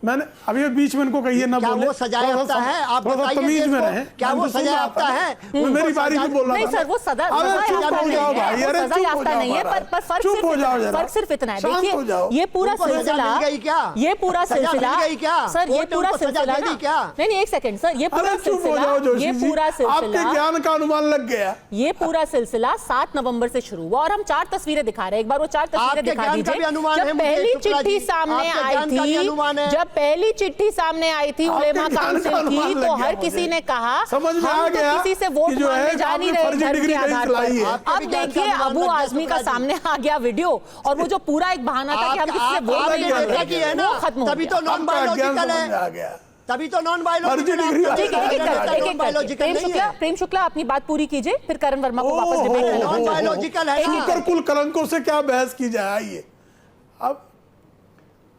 S10: मैंने अभी बीच में इनको कहिए ना
S13: क्या
S10: बोले,
S13: वो सजायाफ्ता है? आप
S10: थोड़ा सा
S13: बताइए
S10: तमीज में
S13: देश को,
S10: रहे।
S13: क्या वो सजायाफ्ता है?
S10: वो मेरी बारी में बोल रहा
S1: नहीं
S10: था।
S1: सर, वो सजा
S10: अरे चुप
S1: याफ्ता
S10: हो
S1: नहीं
S10: जाओ
S1: है,
S10: भाई,
S1: वो
S10: अरे
S1: सजा
S10: चुप हो
S1: याफ्ता
S10: जाओ
S1: नहीं है,
S10: महाराज।
S1: पर फर्क
S10: चुप
S1: सिर्फ
S10: हो जाओ
S1: इतना है,
S10: जरा।
S1: फर्क सिर्फ इतना है।
S10: शांत
S1: देखिए
S10: हो जाओ।
S1: ये पूरा
S13: उनको सजा
S1: सिलसिला,
S13: मिल गई क्या?
S1: ये पूरा
S13: सजा मिल
S1: सिलसिला
S13: गई क्या?
S1: सर, ये
S13: कोर्ट ने
S1: पूरा
S13: उनको सजा
S1: सिलसिला
S13: दे दी
S1: ना,
S13: क्या?
S1: नहीं एक सेकंड सर, ये पूरा
S10: अरे चुप हो
S1: सिलसिला,
S10: जाओ जोशी
S1: ये
S10: जी,
S1: पूरा
S10: आपके
S1: सिलसिला,
S10: ज्ञान का अनुमान लग गया।
S1: ये पूरा सिलसिला 7 नवंबर से शुरू हुआ और हम 4 तस्वीरें दिखा रहे हैं। एक बार वो 4 तस्वीरें
S13: आपके
S1: दिखा
S13: ज्ञान का
S1: दीजिए।
S13: भी अनुमान है
S1: जब
S13: मुझे,
S1: पहली
S13: शुक्ला
S1: चिट्ठी
S13: जी,
S1: सामने
S13: आपके
S1: आई
S13: ज्ञान का भी
S1: थी,
S13: अनुमान है।
S1: जब पहली चिट्ठी सामने आई थी
S10: आपके
S1: उलेमा
S10: ज्ञान का
S1: काउंसिल
S10: अनुमान
S1: की,
S10: लग
S1: तो
S10: गया
S1: हर
S10: मुझे।
S1: किसी ने कहा
S10: समझ में आ
S1: हम तो
S10: गया
S1: किसी से वोट
S10: कि जो है
S1: मांगने जा नहीं
S10: आपने
S1: रहे
S10: फर्जी
S1: धर्म
S10: डिग्री
S1: के
S10: कहीं
S1: आधार
S10: चलाई है।
S1: पर।
S13: आपके
S1: अब
S13: भी ज्ञान का
S1: देखिए
S13: अनुमान
S1: अबू
S13: लग गया,
S1: आजमी का
S13: शुक्ला जी।
S1: सामने आ गया वीडियो, और वो जो पूरा एक बहाना था कि हम किसी से वोट
S13: आपके
S1: नहीं
S13: नेता
S1: मांग
S13: की है
S1: रहे,
S13: ना,
S1: वो खत्म हो
S13: तभी
S1: गया।
S13: तो नॉन
S10: आपका ज्ञान
S13: बायोलॉजिकल
S10: समझ में आ
S13: है,
S10: गया।
S13: तभी तो नॉन
S10: फर्जी
S13: बायोलॉजिकल
S10: डिग्री
S13: है।
S1: ठीक है, एक एक करके, एक एक करके।
S13: बायोलॉजिकल
S1: प्रेम
S13: नहीं
S1: शुक्ला,
S13: है।
S1: प्रेम शुक्ला अपनी बात पूरी कीजिए, फिर करण वर्मा को वापस
S10: ओहो,
S1: डिबेट में
S13: नॉन
S1: लाओ।
S13: बायोलॉजिकल है ना।
S10: शुक्र कुल कलंकों से क्या बहस की जाए। आइए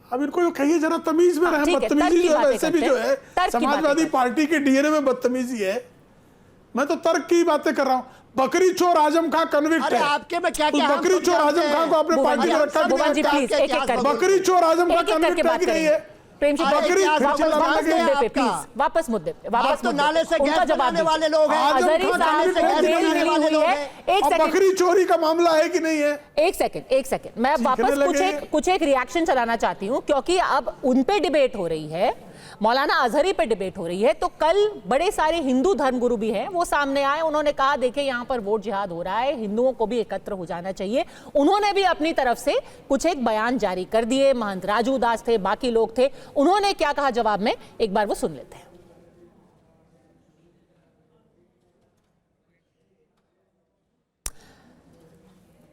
S10: अब इनको यो कहिए जरा तमीज में रहे।
S1: ठीक है, तर्क
S10: बदतमीजी
S1: की
S10: जो है
S1: बातें
S10: वैसे भी
S1: करते
S10: जो
S1: हैं,
S10: है
S1: तर्क की
S10: समाजवादी
S1: बातें
S10: पार्टी के डीएनए में बदतमीजी है। मैं तो तर्क की बातें कर रहा हूँ। बकरी चोर आजम खां कन्विक्ट
S13: अरे
S10: है।
S13: आपके में क्या
S10: उस
S13: क्या
S10: बकरी चोर आजम खां को आपने पार्टी में रखा
S1: भुवन जी,
S10: कि नहीं?
S1: प्लीज, एक एक करके।
S10: बकरी चोर आजम खां
S1: एक एक करके
S10: कन्विक्ट है
S1: बात
S10: कि नहीं
S1: करेंगे।
S10: है?
S1: प्रेम शुक्ला,
S10: बकरी
S13: इतिहास
S10: फिर
S13: वापस
S10: चला
S1: वापस
S10: लगे।
S1: मुद्दे पे
S13: आपका।
S1: प्लीज, वापस मुद्दे पे,
S13: आप
S1: वापस
S13: तो
S1: मुद्दे
S13: नाले
S1: पे।
S13: से
S1: उनका
S13: गैस
S1: जवाब
S13: बनाने
S1: दीजिए।
S13: वाले लोग हैं।
S10: आजम
S1: अजहरी
S10: खां
S1: साहब
S10: कन्विक्ट
S1: को
S10: है कि
S1: बेल
S10: नहीं
S1: मिली
S13: वाले
S1: हुई
S13: लोग
S1: है।
S13: हैं।
S1: एक
S10: अब
S1: सेकंड,
S10: बकरी चोरी का मामला है कि नहीं है?
S1: एक सेकंड मैं
S10: सीखने
S1: वापस
S10: लगे।
S1: कुछ एक रिएक्शन चलाना चाहती हूं, क्योंकि अब उन पे डिबेट हो रही है, मौलाना अजहरी पे डिबेट हो रही है। तो कल बड़े सारे हिंदू धर्मगुरु भी हैं, वो सामने आए, उन्होंने कहा देखिए यहां पर वोट जिहाद हो रहा है, हिंदुओं को भी एकत्र हो जाना चाहिए। उन्होंने भी अपनी तरफ से कुछ एक बयान जारी कर दिए। महंत राजू दास थे, बाकी लोग थे, उन्होंने क्या कहा जवाब में, एक बार वो सुन लेते हैं।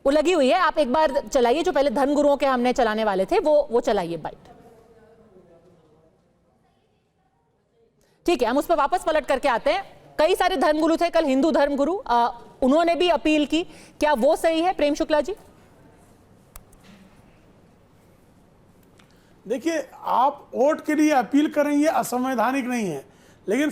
S1: वो लगी हुई है, आप एक बार चलाइए, जो पहले धर्मगुरुओं के हमने चलाने वाले थे वो चलाइए बाइट। ठीक है, हम उस पर वापस पलट करके आते हैं। कई सारे धर्मगुरु थे कल, हिंदू धर्मगुरु, उन्होंने भी अपील की, क्या वो सही है प्रेम शुक्ला जी?
S10: देखिए, आप वोट के लिए अपील करें ये असंवैधानिक नहीं है, लेकिन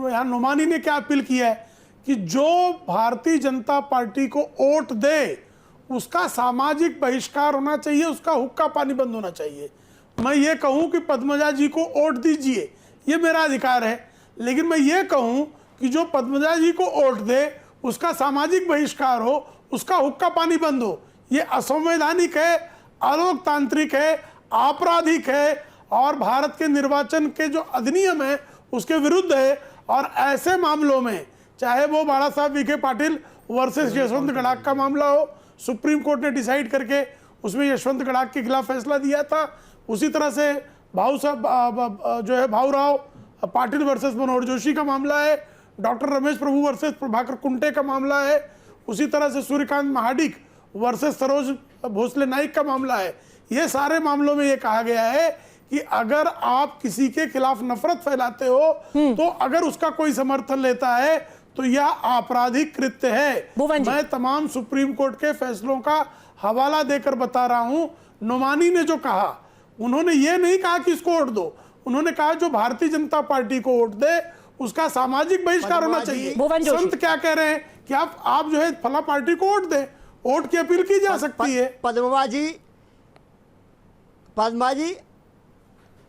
S10: यहाँ नुमानी ने क्या अपील किया है कि जो भारतीय जनता पार्टी को वोट दे उसका सामाजिक बहिष्कार होना चाहिए, उसका हुक्का पानी बंद होना चाहिए। मैं ये कहूँ कि पद्मजा जी को वोट दीजिए, ये मेरा अधिकार है, लेकिन मैं ये कहूँ कि जो पद्मजा जी को वोट दे उसका सामाजिक बहिष्कार हो, उसका हुक्का पानी बंद हो, ये असंवैधानिक है, अलोकतांत्रिक है, आपराधिक है और भारत के निर्वाचन के जो अधिनियम है उसके विरुद्ध है। और ऐसे मामलों में चाहे वो बाला साहब विखे पाटिल वर्सेस यशवंत गड़ाक का मामला हो, सुप्रीम कोर्ट ने डिसाइड करके उसमें यशवंत गड़ाक के खिलाफ फैसला दिया था। उसी तरह से भाऊ साहब जो है भाऊराव पाटिल वर्सेस मनोहर जोशी का मामला है, डॉक्टर रमेश प्रभु वर्सेस प्रभाकर कुंटे का मामला है, उसी तरह से सूर्यकांत महाडिक वर्सेस सरोज भोसले नाइक का मामला है। ये सारे मामलों में ये कहा गया है कि अगर आप किसी के खिलाफ नफरत फैलाते हो तो अगर उसका कोई समर्थन लेता है तो यह आपराधिक कृत्य है। मैं तमाम सुप्रीम कोर्ट के फैसलों का हवाला देकर बता रहा हूं। नुमानी ने जो कहा, उन्होंने ये नहीं कहा कि इसको वोट दो, उन्होंने कहा जो भारतीय जनता पार्टी को वोट दे उसका सामाजिक बहिष्कार होना चाहिए। संत क्या कह रहे हैं कि आप जो है फला पार्टी को वोट दें, वोट की अपील की जा सकती है।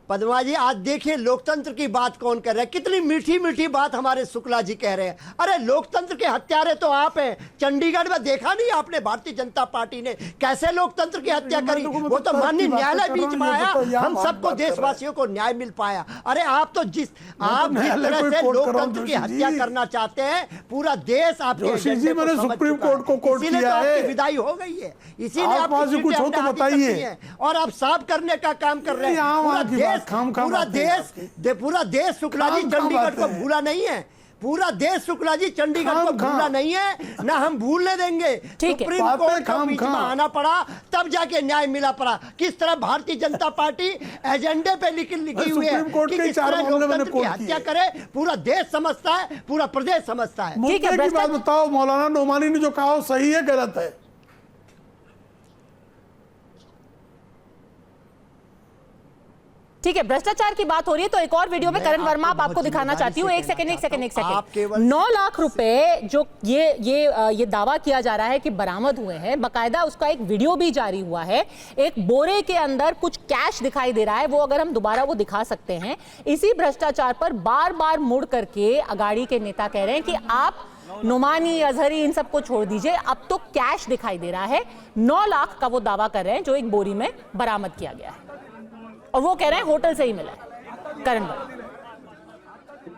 S13: पद्मा जी आज देखिए लोकतंत्र की बात कौन कर रहा है, कितनी मीठी मीठी बात हमारे शुक्ला जी कह रहे हैं। अरे लोकतंत्र के हत्यारे तो आप हैं। चंडीगढ़ में देखा नहीं आपने भारतीय जनता पार्टी ने कैसे लोकतंत्र की हत्या करी, वो तो माननीय न्यायालय बीच में आया, हम सबको देशवासियों को न्याय मिल पाया। अरे आप तो जिस तरह से लोकतंत्र की हत्या करना चाहते हैं, पूरा देश आपके
S10: सुप्रीम कोर्ट को कोर्ट
S13: इसीलिए तो आपकी विदाई हो गई है, इसीलिए आप
S10: कुछ हो तो बताइए।
S13: और आप साफ करने का काम कर रहे हैं। पूरा देश शुक्ला जी चंडीगढ़ को भूला नहीं है, पूरा देश शुक्ला जी चंडीगढ़ को भूला नहीं है, ना हम भूलने देंगे। सुप्रीम कोर्ट को बीच में आना पड़ा, तब जाके न्याय मिला पड़ा। किस तरह भारतीय जनता पार्टी एजेंडे पे लिखी हुई है कि किस तरह लोकतंत्र की हत्या करे, पूरा देश समझता है, पूरा प्रदेश समझता है।
S10: मुद्दे की बात बताओ, मौलाना नोमानी ने जो कहा सही है गलत है?
S1: ठीक है, भ्रष्टाचार की बात हो रही है तो एक और वीडियो में करण वर्मा आप आपको दिखाना चाहती हूँ। एक सेकंड 9 लाख रुपए जो ये दावा किया जा रहा है कि बरामद हुए हैं, बकायदा उसका एक वीडियो भी जारी हुआ है। एक बोरे के अंदर कुछ कैश दिखाई दे रहा है, वो अगर हम दोबारा वो दिखा सकते हैं। इसी भ्रष्टाचार पर बार बार मुड़ करके अगाड़ी के नेता कह रहे हैं कि आप नुमानी, अजहरी इन सबको छोड़ दीजिए, अब तो कैश दिखाई दे रहा है। 9 लाख का वो दावा कर रहे हैं जो एक बोरी में बरामद किया गया है, और वो कह रहे हैं होटल से ही मिला है। करण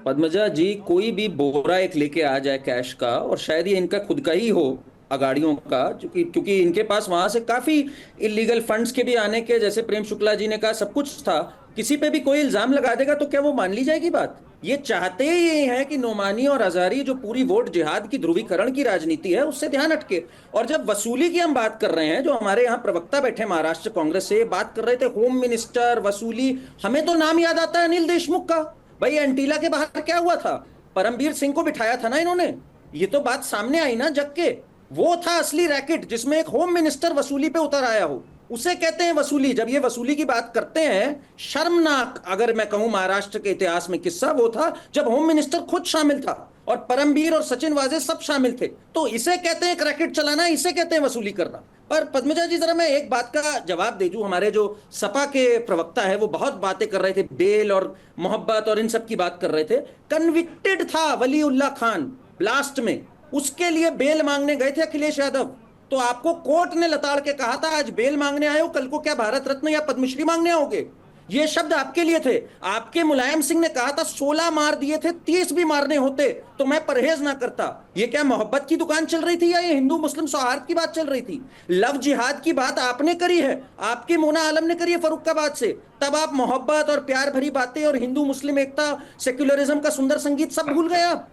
S12: पद्मजा जी, कोई भी बोरा एक लेके आ जाए कैश का, और शायद ये इनका खुद का ही हो अगाड़ियों का, क्योंकि इनके पास वहां से काफी इलीगल फंड्स के भी आने के, जैसे प्रेम शुक्ला जी ने कहा, सब कुछ था। किसी पे भी कोई इल्जाम लगा देगा तो क्या वो मान ली जाएगी बात? ये चाहते ही ये है कि नोमानी और अजहरी जो पूरी वोट जिहाद की ध्रुवीकरण की राजनीति है उससे ध्यान हटके। और जब वसूली की हम बात कर रहे हैं, जो हमारे यहाँ प्रवक्ता बैठे महाराष्ट्र कांग्रेस से बात कर रहे थे, होम मिनिस्टर, वसूली, हमें तो नाम याद आता है अनिल देशमुख का। भाई एंटीला के बाहर क्या हुआ था? परमबीर सिंह को बिठाया था ना इन्होंने, ये तो बात सामने आई ना जग के। वो था असली रैकेट जिसमें एक होम मिनिस्टर वसूली पे उतर आया हो, उसे कहते हैं वसूली। जब ये वसूली की बात करते हैं, शर्मनाक अगर मैं कहूं महाराष्ट्र के इतिहास में किस्सा वो था जब होम मिनिस्टर खुद शामिल था और परमबीर और सचिन वाजे सब शामिल थे। तो इसे कहते हैं रैकेट चलाना, इसे कहते हैं वसूली करना। पर पद्मजा जी, जरा मैं एक बात का जवाब दे दूं। हमारे जो सपा के प्रवक्ता है वो बहुत बातें कर रहे थे, बेल और मोहब्बत और इन सब की बात कर रहे थे। कन्विक्टेड था वलीउल्लाह खान ब्लास्ट में, उसके लिए बेल मांगने गए थे अखिलेश यादव। तो आपको कोर्ट ने लताड़ के कहा था आज बेल मांगने आए हो, कल को क्या भारत रत्न या पद्मश्री मांगने आओगे? ये शब्द आपके लिए थे। आपके मुलायम सिंह ने कहा था 16 मार दिए थे, 30 भी मारने होते तो मैं परहेज ना करता। ये क्या मोहब्बत की दुकान चल रही थी या ये हिंदू मुस्लिम सौहार्द की बात चल रही थी? लव जिहाद की बात आपने करी है, आपके मोना आलम ने करी है फर्रुखाबाद से। तब आप मोहब्बत और प्यार भरी बातें और हिंदू मुस्लिम एकता, सेक्युलरिज्म का सुंदर संगीत सब भूल गए आप।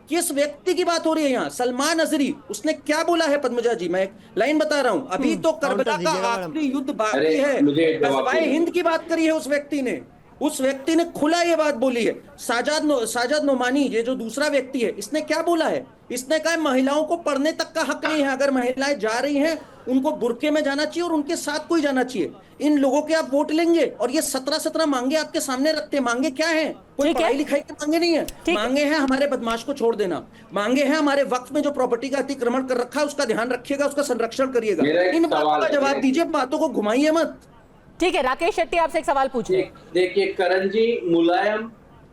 S12: किस व्यक्ति की बात हो रही है यहाँ? सलमान अजहरी, उसने क्या बोला है पद्मजा जी? मैं एक लाइन बता रहा हूं। अभी तो करबला का आखिरी युद्ध बाकी है, गज़वाए हिंद की बात करी है उस व्यक्ति ने। उस व्यक्ति ने खुला ये बात बोली है। साजाद नोमानी, ये जो दूसरा व्यक्ति है, इसने क्या बोला है? इसने कहा महिलाओं को पढ़ने तक का हक नहीं है, अगर महिलाएं जा रही हैं उनको बुरके में जाना चाहिए और उनके साथ कोई जाना चाहिए। इन लोगों के आप वोट लेंगे और ये 17 मांगे आपके सामने रखते हैं। मांगे क्या है? कोई पढ़ाई लिखाई के मांगे नहीं है, मांगे हैं हमारे बदमाश को छोड़ देना, मांगे हैं हमारे वक्त में जो प्रॉपर्टी का अतिक्रमण कर रखा है उसका ध्यान रखिएगा, उसका संरक्षण करिएगा। इन बातों का जवाब दीजिए, बातों को घुमाइए मत।
S1: ठीक है, राकेश शेट्टी आपसे एक सवाल पूछ रहे हैं।
S11: देखिए करण जी,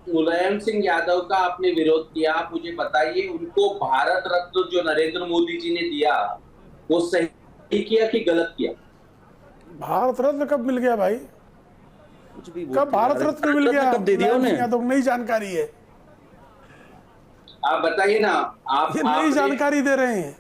S11: मुलायम सिंह यादव का आपने विरोध किया, आप मुझे बताइए उनको भारत रत्न जो नरेंद्र मोदी जी ने दिया वो सही किया कि गलत किया?
S10: भारत रत्न कब मिल गया भाई? कब भारत रत्न मिल गया?
S12: कब दे दिया उन्हें?
S10: तो नई जानकारी है,
S11: आप बताइए ना। आप
S10: ये नई जानकारी दे रहे हैं।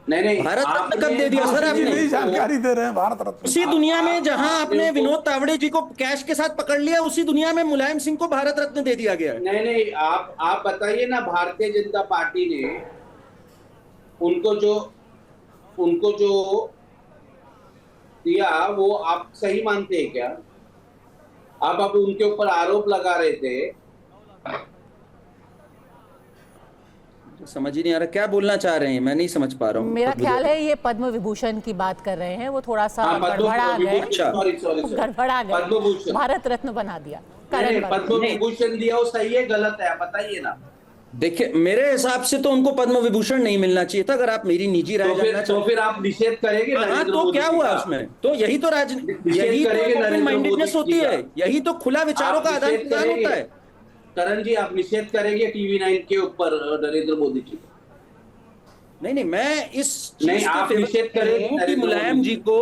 S11: नहीं,
S12: भारत रत्न कब दे दिया सर आपने?
S10: नई जानकारी दे रहे हैं भारत रत्न।
S12: उसी दुनिया में जहां आपने विनोद तावड़े जी को कैश के साथ पकड़ लिया, उसी दुनिया में मुलायम सिंह को भारत रत्न दे दिया गया है।
S11: नहीं, आप बताइए ना, भारतीय जनता पार्टी ने उनको जो दिया वो आप सही मानते हैं क्या? आप अब उनके ऊपर आरोप लगा रहे थे।
S12: समझ ही नहीं आ रहा क्या बोलना चाह रहे हैं, मैं नहीं समझ पा रहा हूँ।
S1: मेरा ख्याल है ये पद्म विभूषण की बात कर रहे हैं, वो थोड़ा सा गड़बड़ा गए, भारत रत्न बना दिया।
S11: पद्म विभूषण दिया वो सही है गलत है, बताइए ना।
S12: देखिए मेरे हिसाब से तो उनको पद्म विभूषण नहीं मिलना चाहिए था। अगर आप मेरी निजी राय जानना चाहते
S11: तो फिर आप निषेध करेंगे?
S12: हाँ, तो क्या हुआ उसमें? तो यही तो यही तो ओपन माइंडेडनेस होती है, यही तो खुला विचारों का आदान प्रदान होता है।
S11: करण जी, आप निषेध करेंगे TV9 के ऊपर नरेंद्र मोदी जी? नहीं,
S12: मैं इस
S11: नहीं, आप निषेध करेंगे
S12: कि मुलायम जी को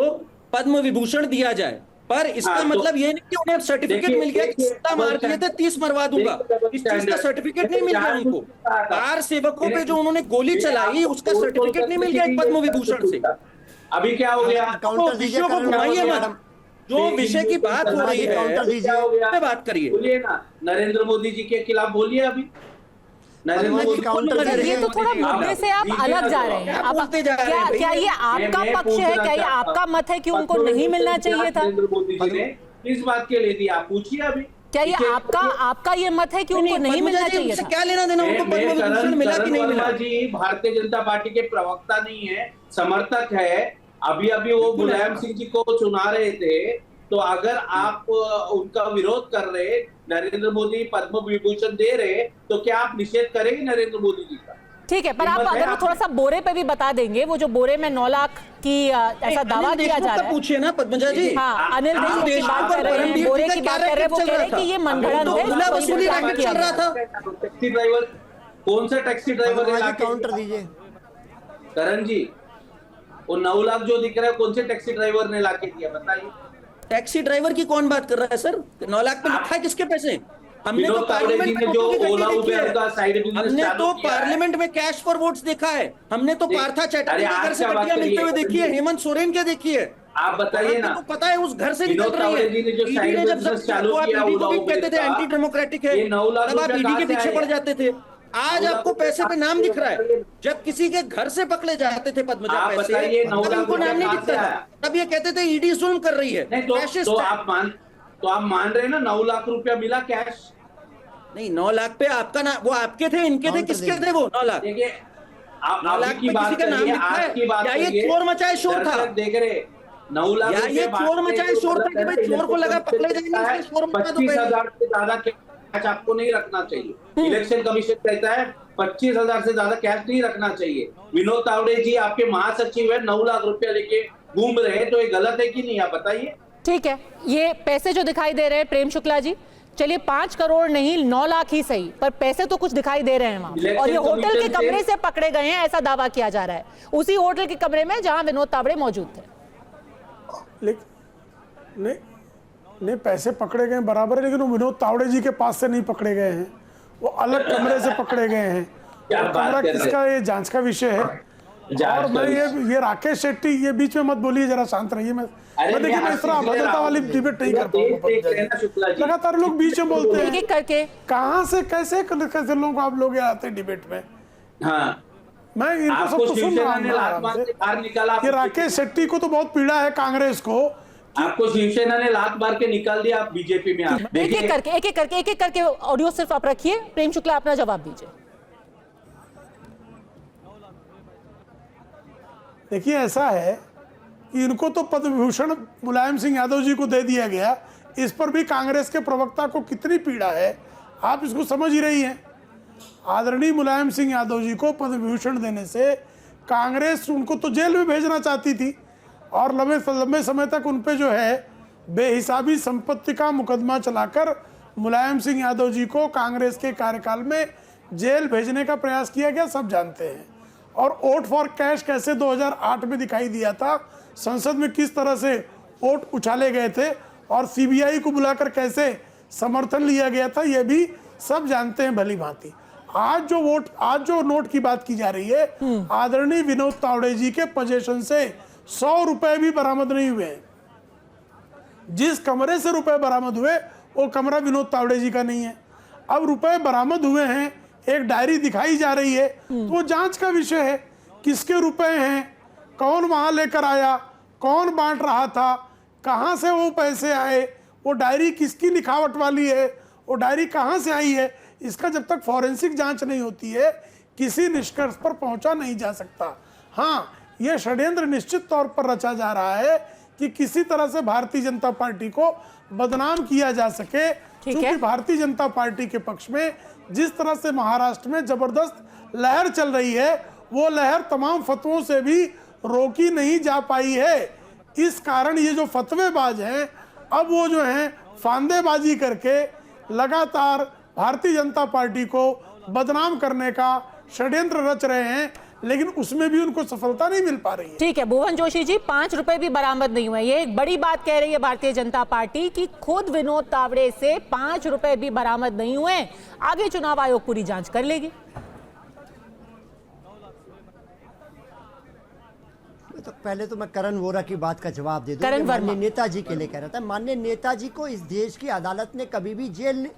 S12: पद्म विभूषण दिया जाए, पर इसका मतलब ये नहीं कि उन्हें सर्टिफिकेट मिल गया कि 17 मार दिए थे 30 मरवा दूंगा। इस चीज का सर्टिफिकेट नहीं मिल गया उनको। कार सेवकों पे जो उन्होंने गोली चलाई उसका सर्टिफिकेट नहीं मिल गया पद्म विभूषण से।
S11: अभी क्या हो गया?
S12: विषयों को घुमाइए मत, जो विषय की बात हो रही है बात करिए।
S11: बोलिए ना, नरेंद्र मोदी जी के खिलाफ बोलिए। अभी
S1: ये तो थोड़ा मुद्दे से आप अलग जा रहे हैं। क्या ये आपका पक्ष है? क्या ये आपका मत है कि उनको नहीं मिलना चाहिए था?
S11: नरेंद्र मोदी जी ने किस बात के लिए दिया? आप पूछिए अभी।
S1: क्या ये आपका ये मत है कि उनको नहीं मिलना चाहिए था?
S12: क्या लेना देना उनको पद्म विभूषण मिला कि नहीं मिला?
S11: जी भारतीय जनता पार्टी के प्रवक्ता नहीं है, समर्थक है। अभी वो मुलायम सिंह जी को चुना रहे थे
S14: तो अगर आप उनका विरोध कर रहे, नरेंद्र मोदी पद्म विभूषण दे रहे, तो क्या आप निषेध करेंगे नरेंद्र मोदी जी का?
S1: ठीक है, पर आप अगर वो थोड़ा सा बोरे पे भी बता देंगे, वो जो बोरे में 9 लाख की ऐसा दावा किया जा रहा है।
S12: पूछिए ना पद्मजा जी।
S1: हाँ, अनिल देशमुख की बात कर रहे हैं, बोरे की बात कर रहे हैं, वो कह रहे हैं कि ये मनगढ़ंत है,
S12: वसूली रैकेट चल रहा था।
S14: टैक्सी ड्राइवर, कौन सा टैक्सी ड्राइवर ने
S13: काउंटर दीजिए
S14: करण जी, वो 9 लाख जो दिख रहा है, कौन से टैक्सी ड्राइवर ने लाके दिया बताइए?
S12: टैक्सी ड्राइवर की कौन बात कर रहा है सर? 9 लाख पे लिखा है किसके पैसे? हमने तो
S14: विनोद तावड़े जी ने जो ओला उबेर का साइड बिजनेस
S12: हमने
S14: चालू
S12: तो
S14: किया है।
S12: पार्लियामेंट में कैश फॉर वोट्स देखा है, हमने तो पार्था चैटर्जी के घर से पट्टियां मिलते हुए देखी है, हेमंत सोरेन के देखी है।
S14: आप बताइए ना,
S12: तो पता है उस घर से निकल
S14: विनोद
S12: रही
S14: तावड़े
S12: है।
S14: जी ने जो
S12: ईडी
S14: साइड
S12: ने जब
S14: बिजनेस
S12: जब
S14: चालू
S12: आप
S14: किया
S12: ईडी को
S14: ओला
S12: भी
S14: उबेर
S12: कहते थे
S14: का,
S12: एंटी डेमोक्रेटिक है,
S14: ये 9 लाख
S12: तब आप
S14: रुपया
S12: ईडी
S14: कहाँ
S12: के
S14: से
S12: पीछे
S14: आए
S12: पड़
S14: हैं?
S12: जाते थे। आज आपको पैसे पे नाम दिख रहा है, जब किसी के घर से पकड़े जाते थे पद्मजा
S14: आप
S12: पैसे,
S14: बताइए, 9
S12: तब
S14: लाख
S12: इनको नाम
S14: रुपया
S12: नहीं
S14: कहाँ
S12: दिखता
S14: से
S12: था,
S14: आया?
S12: तब ये कहते थे ईडी जुल्म कर रही है।
S14: नहीं तो आप मान रहे हैं ना 9 लाख रुपया मिला कैश?
S12: नहीं, 9 लाख पे आपका ना, वो आपके थे, इनके थे, किसके थे वो 9 लाख?
S14: देखिए, आप
S12: 9 लाख
S14: की
S12: पे
S14: बात
S12: किसी का नाम
S14: करिए,
S12: लिखा है
S14: आज की बात
S12: या ये
S14: करिए,
S12: चोर मचाए शोर था?
S14: दर्शक देख रहे 9 लाख
S12: या ये
S14: रुपए
S12: चोर
S14: बांटने
S12: मचाए
S14: जो
S12: शोर था कि
S14: गलत
S12: भाई
S14: है,
S12: चोर को लगा पकड़े जाएंगे,
S14: है,
S12: इसलिए शोर मचा दो
S14: 25,000 से ज्यादा कैश आपको नहीं रखना चाहिए। इलेक्शन कमीशन कहता है 25,000 से ज्यादा कैश नहीं रखना चाहिए। विनोद तावड़े जी आपके महासचिव है, 9 लाख रुपया लेके घूम रहे हैं, तो ये गलत है कि नहीं, आप बताइए।
S1: ठीक है, ये पैसे जो दिखाई दे रहे हैं प्रेम शुक्ला जी, चलिए 5 करोड़ नहीं 9 लाख ही सही, पर पैसे तो कुछ दिखाई दे रहे हैं वहां, और ये होटल के कमरे से पकड़े गए हैं ऐसा दावा किया जा रहा है, उसी होटल के कमरे में जहां विनोद तावड़े मौजूद थे।
S10: लेकिन नहीं पैसे पकड़े गए बराबर है, लेकिन वो विनोद तावड़े जी के पास से नहीं पकड़े गए हैं, वो अलग कमरे से पकड़े गए हैं। कमरा किसका, ये जांच का विषय है। और मैं ये राकेश शेट्टी, ये बीच में मत बोलिए, जरा शांत रहिए। मैं देखिए, मैं इस तरह अभद्रता वाली डिबेट नहीं कर पाऊंगा। लगातार लोग बीच में बोलते हैं
S1: करके,
S10: कहाँ से कैसे कैसे लोग आप लोग आते हैं डिबेट में।
S14: हाँ,
S10: मैं इनको सबको सुन रहा हूँ। ये राकेश शेट्टी को तो बहुत पीड़ा है कांग्रेस को,
S14: आपको शिवसेना ने लात मार के निकाल दिया, आप बीजेपी में।
S1: एक एक करके ऑडियो सिर्फ आप रखिए, प्रेम शुक्ला अपना जवाब दीजिए।
S10: देखिए, ऐसा है कि इनको तो पद्म विभूषण मुलायम सिंह यादव जी को दे दिया गया, इस पर भी कांग्रेस के प्रवक्ता को कितनी पीड़ा है, आप इसको समझ ही रही हैं। आदरणीय मुलायम सिंह यादव जी को पद्म विभूषण देने से कांग्रेस उनको तो जेल में भेजना चाहती थी, और लंबे समय तक उन पे जो है बेहिसाबी संपत्ति का मुकदमा चलाकर मुलायम सिंह यादव जी को कांग्रेस के कार्यकाल में जेल भेजने का प्रयास किया गया, सब जानते हैं। और वोट फॉर कैश कैसे 2008 में दिखाई दिया था, संसद में किस तरह से वोट उछाले गए थे, और सीबीआई को बुलाकर कैसे समर्थन लिया गया था, ये भी सब जानते हैं भली भांति। आज जो नोट की बात की जा रही है, आदरणीय विनोद तावड़े जी के पोजीशन से 100 रुपए भी बरामद नहीं हुए। जिस कमरे से रुपए बरामद हुए वो कमरा विनोद तावड़े जी का नहीं है। अब रुपए बरामद हुए हैं, एक डायरी दिखाई जा रही है, तो वो जांच का विषय है, किसके रुपए हैं, कौन वहां लेकर आया, कौन बांट रहा था, कहां से वो पैसे आए, वो डायरी किसकी लिखावट वाली है, वो डायरी कहां से आई है, इसका जब तक फॉरेंसिक जांच नहीं होती है किसी निष्कर्ष पर पहुंचा नहीं जा सकता। हाँ, यह षड्यंत्र निश्चित तौर पर रचा जा रहा है कि किसी तरह से भारतीय जनता पार्टी को बदनाम किया जा सके, क्योंकि भारतीय जनता पार्टी के पक्ष में जिस तरह से महाराष्ट्र में जबरदस्त लहर चल रही है, वो लहर तमाम फतवों से भी रोकी नहीं जा पाई है। इस कारण ये जो फतवेबाज हैं, अब वो जो हैं फांदेबाजी करके लगातार भारतीय जनता पार्टी को बदनाम करने का षड्यंत्र रच रहे हैं, लेकिन उसमें भी उनको सफलता नहीं मिल पा रही है।
S1: ठीक है भुवन जोशी जी, 5 रुपए भी बरामद नहीं हुए, ये एक बड़ी बात कह रही है भारतीय जनता पार्टी कि खुद विनोद तावड़े से 5 रुपए भी बरामद नहीं हुए। आगे चुनाव आयोग पूरी जांच कर लेगी।
S13: तो पहले तो मैं करण वोरा की बात का जवाब दे दूं। माननीय नेताजी के लिए कह रहा था, माननीय नेताजी को इस देश की अदालत ने कभी भी जेल,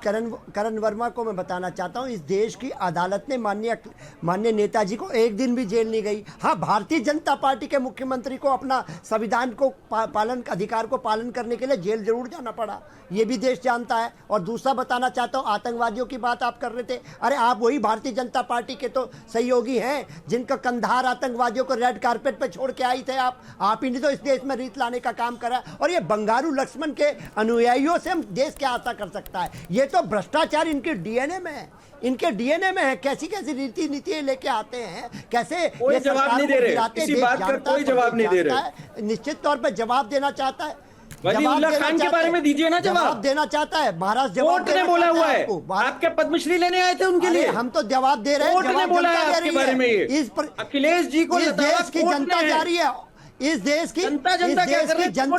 S13: करण वर्मा को मैं बताना चाहता हूं, इस देश की अदालत ने माननीय नेताजी को एक दिन भी जेल नहीं गई। हाँ, भारतीय जनता पार्टी के मुख्यमंत्री को अपना संविधान को अधिकार को पालन करने के लिए जेल जरूर जाना पड़ा, ये भी देश जानता है। और दूसरा बताना चाहता हूं, आतंकवादियों की बात आप कर रहे थे, अरे आप वही भारतीय जनता पार्टी के तो सहयोगी हैं जिनका कंधार आतंकवादियों को रेड कारपेट पर छोड़ छोड़ के आई थे आप ही ने तो इस देश में रीत लाने का काम करा। और ये बंगारू लक्ष्मण के अनुयायियों से हम देश क्या आशा कर सकता है? ये तो भ्रष्टाचार इनके डीएनए में है, इनके डीएनए में है। कैसी कैसी रीति नीति लेके आते हैं, कैसे
S12: कोई जवाब नहीं दे रहे, इसी बात का कोई जवाब नहीं दे रहे।
S13: निश्चित तौर पर जवाब देना चाहता है,
S12: वलीउल्लाह खान के बारे में दीजिए ना जवाब
S13: देना चाहता है। महाराज
S12: कोर्ट ने बोला हुआ है, आपके पद्मश्री लेने आए थे उनके लिए,
S13: हम तो जवाब दे रहे हैं।
S12: कोर्ट ने बोला है आपके बारे में, अखिलेश जी को
S13: देश की जनता जा रही है, इस देश की जनता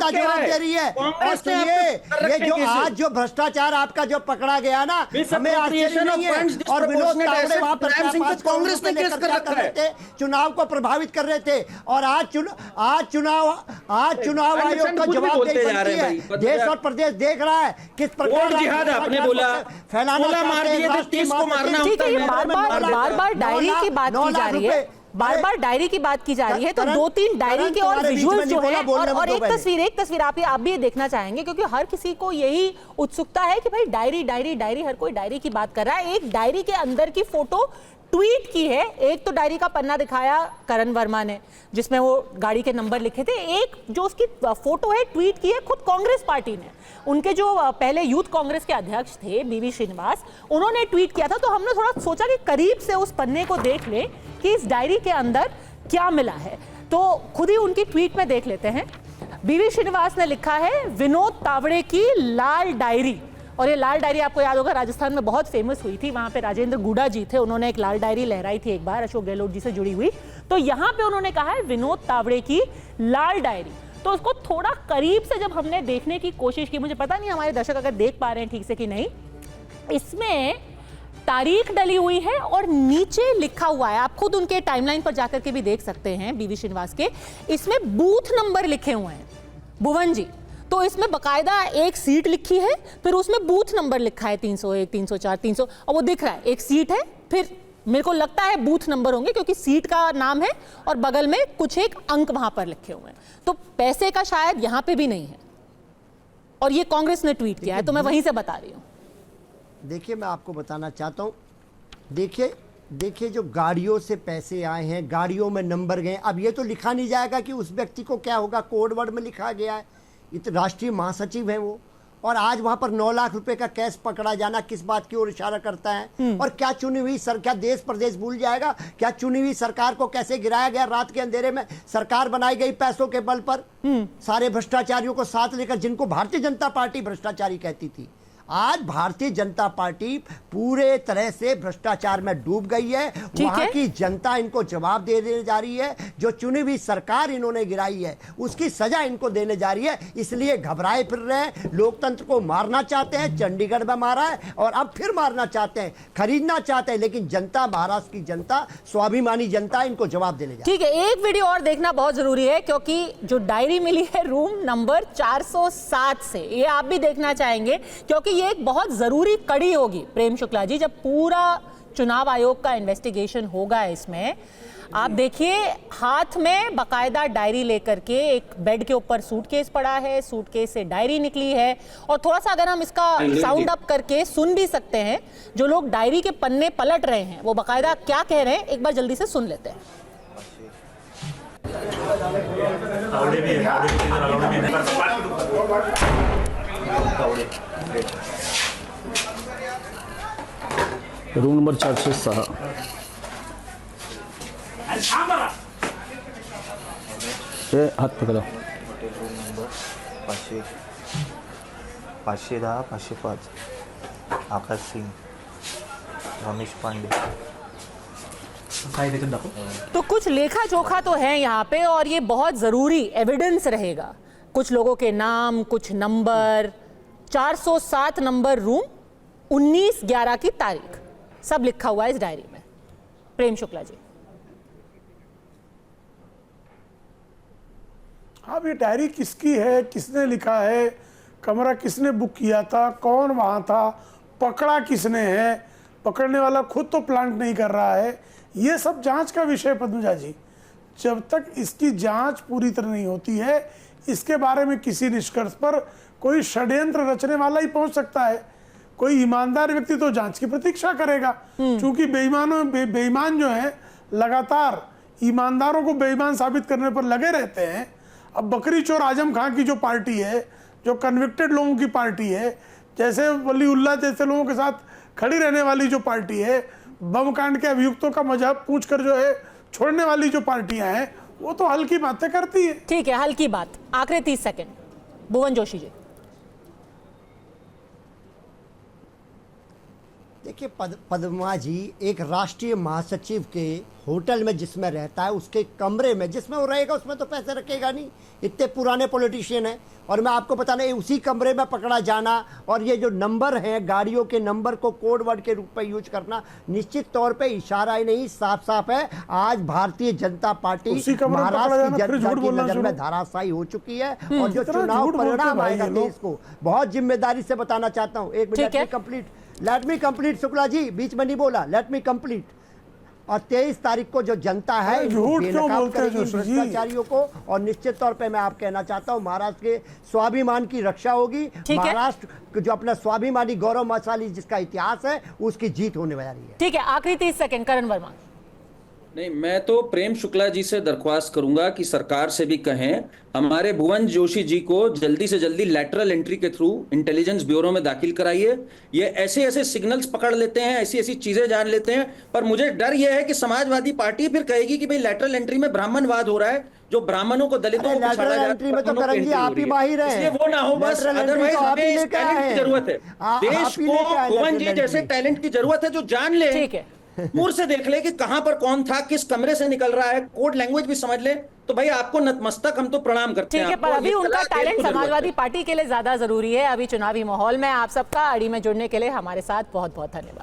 S13: जवाब दे रही है। और सुनिए, ये जो आज जो भ्रष्टाचार आपका जो पकड़ा गया ना, हमें आश्चर्य नहीं है। और विनोद तावड़े वहां पर
S12: कांग्रेस ने केस कर रखा है,
S13: चुनाव को प्रभावित कर रहे थे। और आज चुनाव आयोग का जवाब दे रही है। देश और प्रदेश देख रहा है किस प्रकार
S12: जिहाद आपने बोला,
S13: फैलाना
S12: मार दिए थे, 30 को मारना
S1: ठीक है, ये बार-बार डायरी की बात की जा रही है, बार-बार डायरी की बात की जा रही है। तो 2-3 डायरी के और विजुअल्स जो है और एक तस्वीर आप भी ये देखना चाहेंगे, क्योंकि हर किसी को यही उत्सुकता है कि भाई डायरी, हर कोई डायरी की बात कर रहा है। एक डायरी के अंदर की फोटो ट्वीट की है। एक तो डायरी का पन्ना दिखाया करण वर्मा ने, जिसमें वो गाड़ी के नंबर लिखे थे। एक जो उसकी फोटो है ट्वीट की है खुद कांग्रेस पार्टी ने, उनके जो पहले यूथ कांग्रेस के अध्यक्ष थे बीवी श्रीनिवास, उन्होंने ट्वीट किया था। तो हमने थोड़ा सोचा कि करीब से उस पन्ने को देख लें कि इस डायरी के अंदर क्या मिला है। तो खुद ही उनकी ट्वीट में देख लेते हैं। बीवी श्रीनिवास ने लिखा है, विनोद तावड़े की लाल डायरी। और ये लाल डायरी आपको याद होगा राजस्थान में बहुत फेमस हुई थी, वहां पे राजेंद्र गुडा जी थे, उन्होंने एक लाल डायरी लहराई थी एक बार अशोक गहलोत जी से जुड़ी हुई। तो यहाँ पे उन्होंने कहा है विनोद तावड़े की लाल डायरी। तो उसको थोड़ा करीब से जब हमने देखने की कोशिश की, मुझे पता नहीं हमारे दर्शक अगर देख पा रहे हैं ठीक से कि नहीं, इसमें तारीख डली हुई है और नीचे लिखा हुआ है, आप खुद उनके टाइमलाइन पर जाकर के भी देख सकते हैं बीवी श्रीनिवास के, इसमें बूथ नंबर लिखे हुए हैं भुवन जी। तो इसमें बकायदा एक सीट लिखी है, फिर उसमें बूथ नंबर लिखा है 301, 304, 300, और वो दिख रहा है एक सीट है, फिर मेरे को लगता है बूथ नंबर होंगे क्योंकि सीट का नाम है और बगल में कुछ एक अंक वहां पर लिखे हुए हैं। तो पैसे का शायद यहां पे भी नहीं है, और ये कांग्रेस ने ट्वीट किया है, तो मैं वहीं से बता रही हूं।
S13: देखिए, मैं आपको बताना चाहता हूं, देखिए जो गाड़ियों से पैसे आए हैं, गाड़ियों में नंबर गए, अब ये तो लिखा नहीं जाएगा कि उस व्यक्ति को क्या होगा, कोड वर्ड में लिखा गया है। ये तो राष्ट्रीय महासचिव है वो, और आज वहां पर 9 लाख रुपए का कैश पकड़ा जाना किस बात की ओर इशारा करता है? और क्या चुनी हुई क्या देश प्रदेश भूल जाएगा? क्या चुनी हुई सरकार को कैसे गिराया गया? रात के अंधेरे में सरकार बनाई गई पैसों के बल पर, सारे भ्रष्टाचारियों को साथ लेकर, जिनको भारतीय जनता पार्टी भ्रष्टाचारी कहती थी। आज भारतीय जनता पार्टी पूरे तरह से भ्रष्टाचार में डूब गई है। वहां की जनता इनको जवाब देने जा रही है। जो चुनी हुई सरकार इन्होंने गिराई है उसकी सजा इनको देने जा रही है, इसलिए घबराए फिर रहे हैं। लोकतंत्र को मारना चाहते हैं, चंडीगढ़ में मारा है और अब फिर मारना चाहते हैं, खरीदना चाहते हैं, लेकिन जनता, महाराष्ट्र की जनता, स्वाभिमानी जनता इनको जवाब देने जा रही है।
S1: ठीक है, एक वीडियो और देखना बहुत जरूरी है, क्योंकि जो डायरी मिली है रूम नंबर 407 से, ये आप भी देखना चाहेंगे, क्योंकि ये एक बहुत जरूरी कड़ी होगी प्रेम शुक्ला जी, जब पूरा चुनाव आयोग का इन्वेस्टिगेशन होगा इसमें। आप देखिए, हाथ में बकायदा डायरी लेकर के, एक बेड के ऊपर सूटकेस पड़ा है, सूटकेस से डायरी निकली है, और थोड़ा सा अगर हम इसका साउंड अप करके सुन भी सकते हैं, जो लोग डायरी के पन्ने पलट रहे हैं वो बकायदा क्या कह रहे हैं, एक बार जल्दी से सुन लेते हैं।
S15: रूम नंबर 406 हात पकडा,
S16: 510, 505 आकाश सिंह, रमेश पांडे।
S1: तो कुछ लेखा जोखा तो है यहाँ पे, और ये बहुत जरूरी एविडेंस रहेगा। कुछ लोगों के नाम, कुछ नंबर, 407 नंबर रूम, 19/11 की तारीख, सब लिखा हुआ है इस डायरी में। प्रेम शुक्ला जी,
S10: अब ये डायरी किसकी है, किसने लिखा है, कमरा किसने बुक किया था, कौन वहां था, पकड़ा किसने है, पकड़ने वाला खुद तो प्लांट नहीं कर रहा है, ये सब जांच का विषय पद्मजा जी। जब तक इसकी जांच पूरी तरह नहीं होती है, इसके बारे में किसी निष्कर्ष पर कोई षड्यंत्र रचने वाला ही पहुंच सकता है। कोई ईमानदार व्यक्ति तो जांच की प्रतीक्षा करेगा, क्योंकि बेईमान जो है लगातार ईमानदारों को बेईमान साबित करने पर लगे रहते हैं। अब बकरी चोर आजम खां की जो पार्टी है, जो कन्विक्टेड लोगों की पार्टी है, जैसे वलीउल्लाह जैसे लोगों के साथ खड़ी रहने वाली जो पार्टी है, बम कांड के अभियुक्तों का मजहब पूछकर जो है छोड़ने वाली जो पार्टियां हैं, वो तो हल्की बातें करती है।
S1: ठीक है, हल्की बात। आखिरी 30 सेकंड, भुवन जोशी जी।
S13: देखिए पद्मा जी, एक राष्ट्रीय महासचिव के होटल में जिसमें रहता है, उसके कमरे में जिसमें वो रहेगा उसमें तो पैसे रखेगा नहीं। इतने पुराने पॉलिटिशियन हैं। और मैं आपको बताना, उसी कमरे में पकड़ा जाना और ये जो नंबर है, गाड़ियों के नंबर को कोड वर्ड के रूप में यूज करना, निश्चित तौर पे इशारा ही नहीं, साफ साफ है आज भारतीय जनता पार्टी महाराष्ट्र की जनता की नजर में धराशायी हो चुकी है। और जो चुनाव परिणाम आएगा देश को, बहुत जिम्मेदारी से बताना चाहता हूँ। एक minute let me complete Shukla ji, बीच में नहीं बोला, लेट मी कंप्लीट। और 23 तारीख को जो जनता है भ्रष्टाचारियों को, और निश्चित तौर पे मैं आप कहना चाहता हूं महाराष्ट्र के स्वाभिमान की रक्षा होगी। महाराष्ट्र जो अपना स्वाभिमानी गौरवशाली जिसका इतिहास है, उसकी जीत होने वाली है।
S1: ठीक है, आखिरी 30 सेकंड, करण वर्मा।
S12: नहीं, मैं तो प्रेम शुक्ला जी से दरख्वास्त करूंगा कि सरकार से भी कहें हमारे भुवन जोशी जी को जल्दी से जल्दी लैटरल एंट्री के थ्रू इंटेलिजेंस ब्यूरो में दाखिल कराइए। ये ऐसे ऐसे सिग्नल्स पकड़ लेते हैं, ऐसी ऐसी चीजें जान लेते हैं। पर मुझे डर यह है कि समाजवादी पार्टी फिर कहेगी कि भाई लैटरल एंट्री में ब्राह्मणवाद हो रहा है, जो ब्राह्मणों को, दलितों को छाड़ा जा रहा है, इसलिए वो ना हो बस। अदरवाइज हमें इस टैलेंट की जरूरत है, देश को भुवन जी जैसे टैलेंट की जरूरत है जो जान ले, दूर से देख ले कि कहां पर कौन था, किस कमरे से निकल रहा है, कोड लैंग्वेज भी समझ ले, तो भाई आपको नतमस्तक हम तो प्रणाम करते हैं।
S1: ठीक है, पर अभी उनका टैलेंट समाजवादी पार्टी के लिए ज्यादा जरूरी है। अभी चुनावी माहौल में आप सबका अड़ी में जुड़ने के लिए हमारे साथ बहुत बहुत धन्यवाद।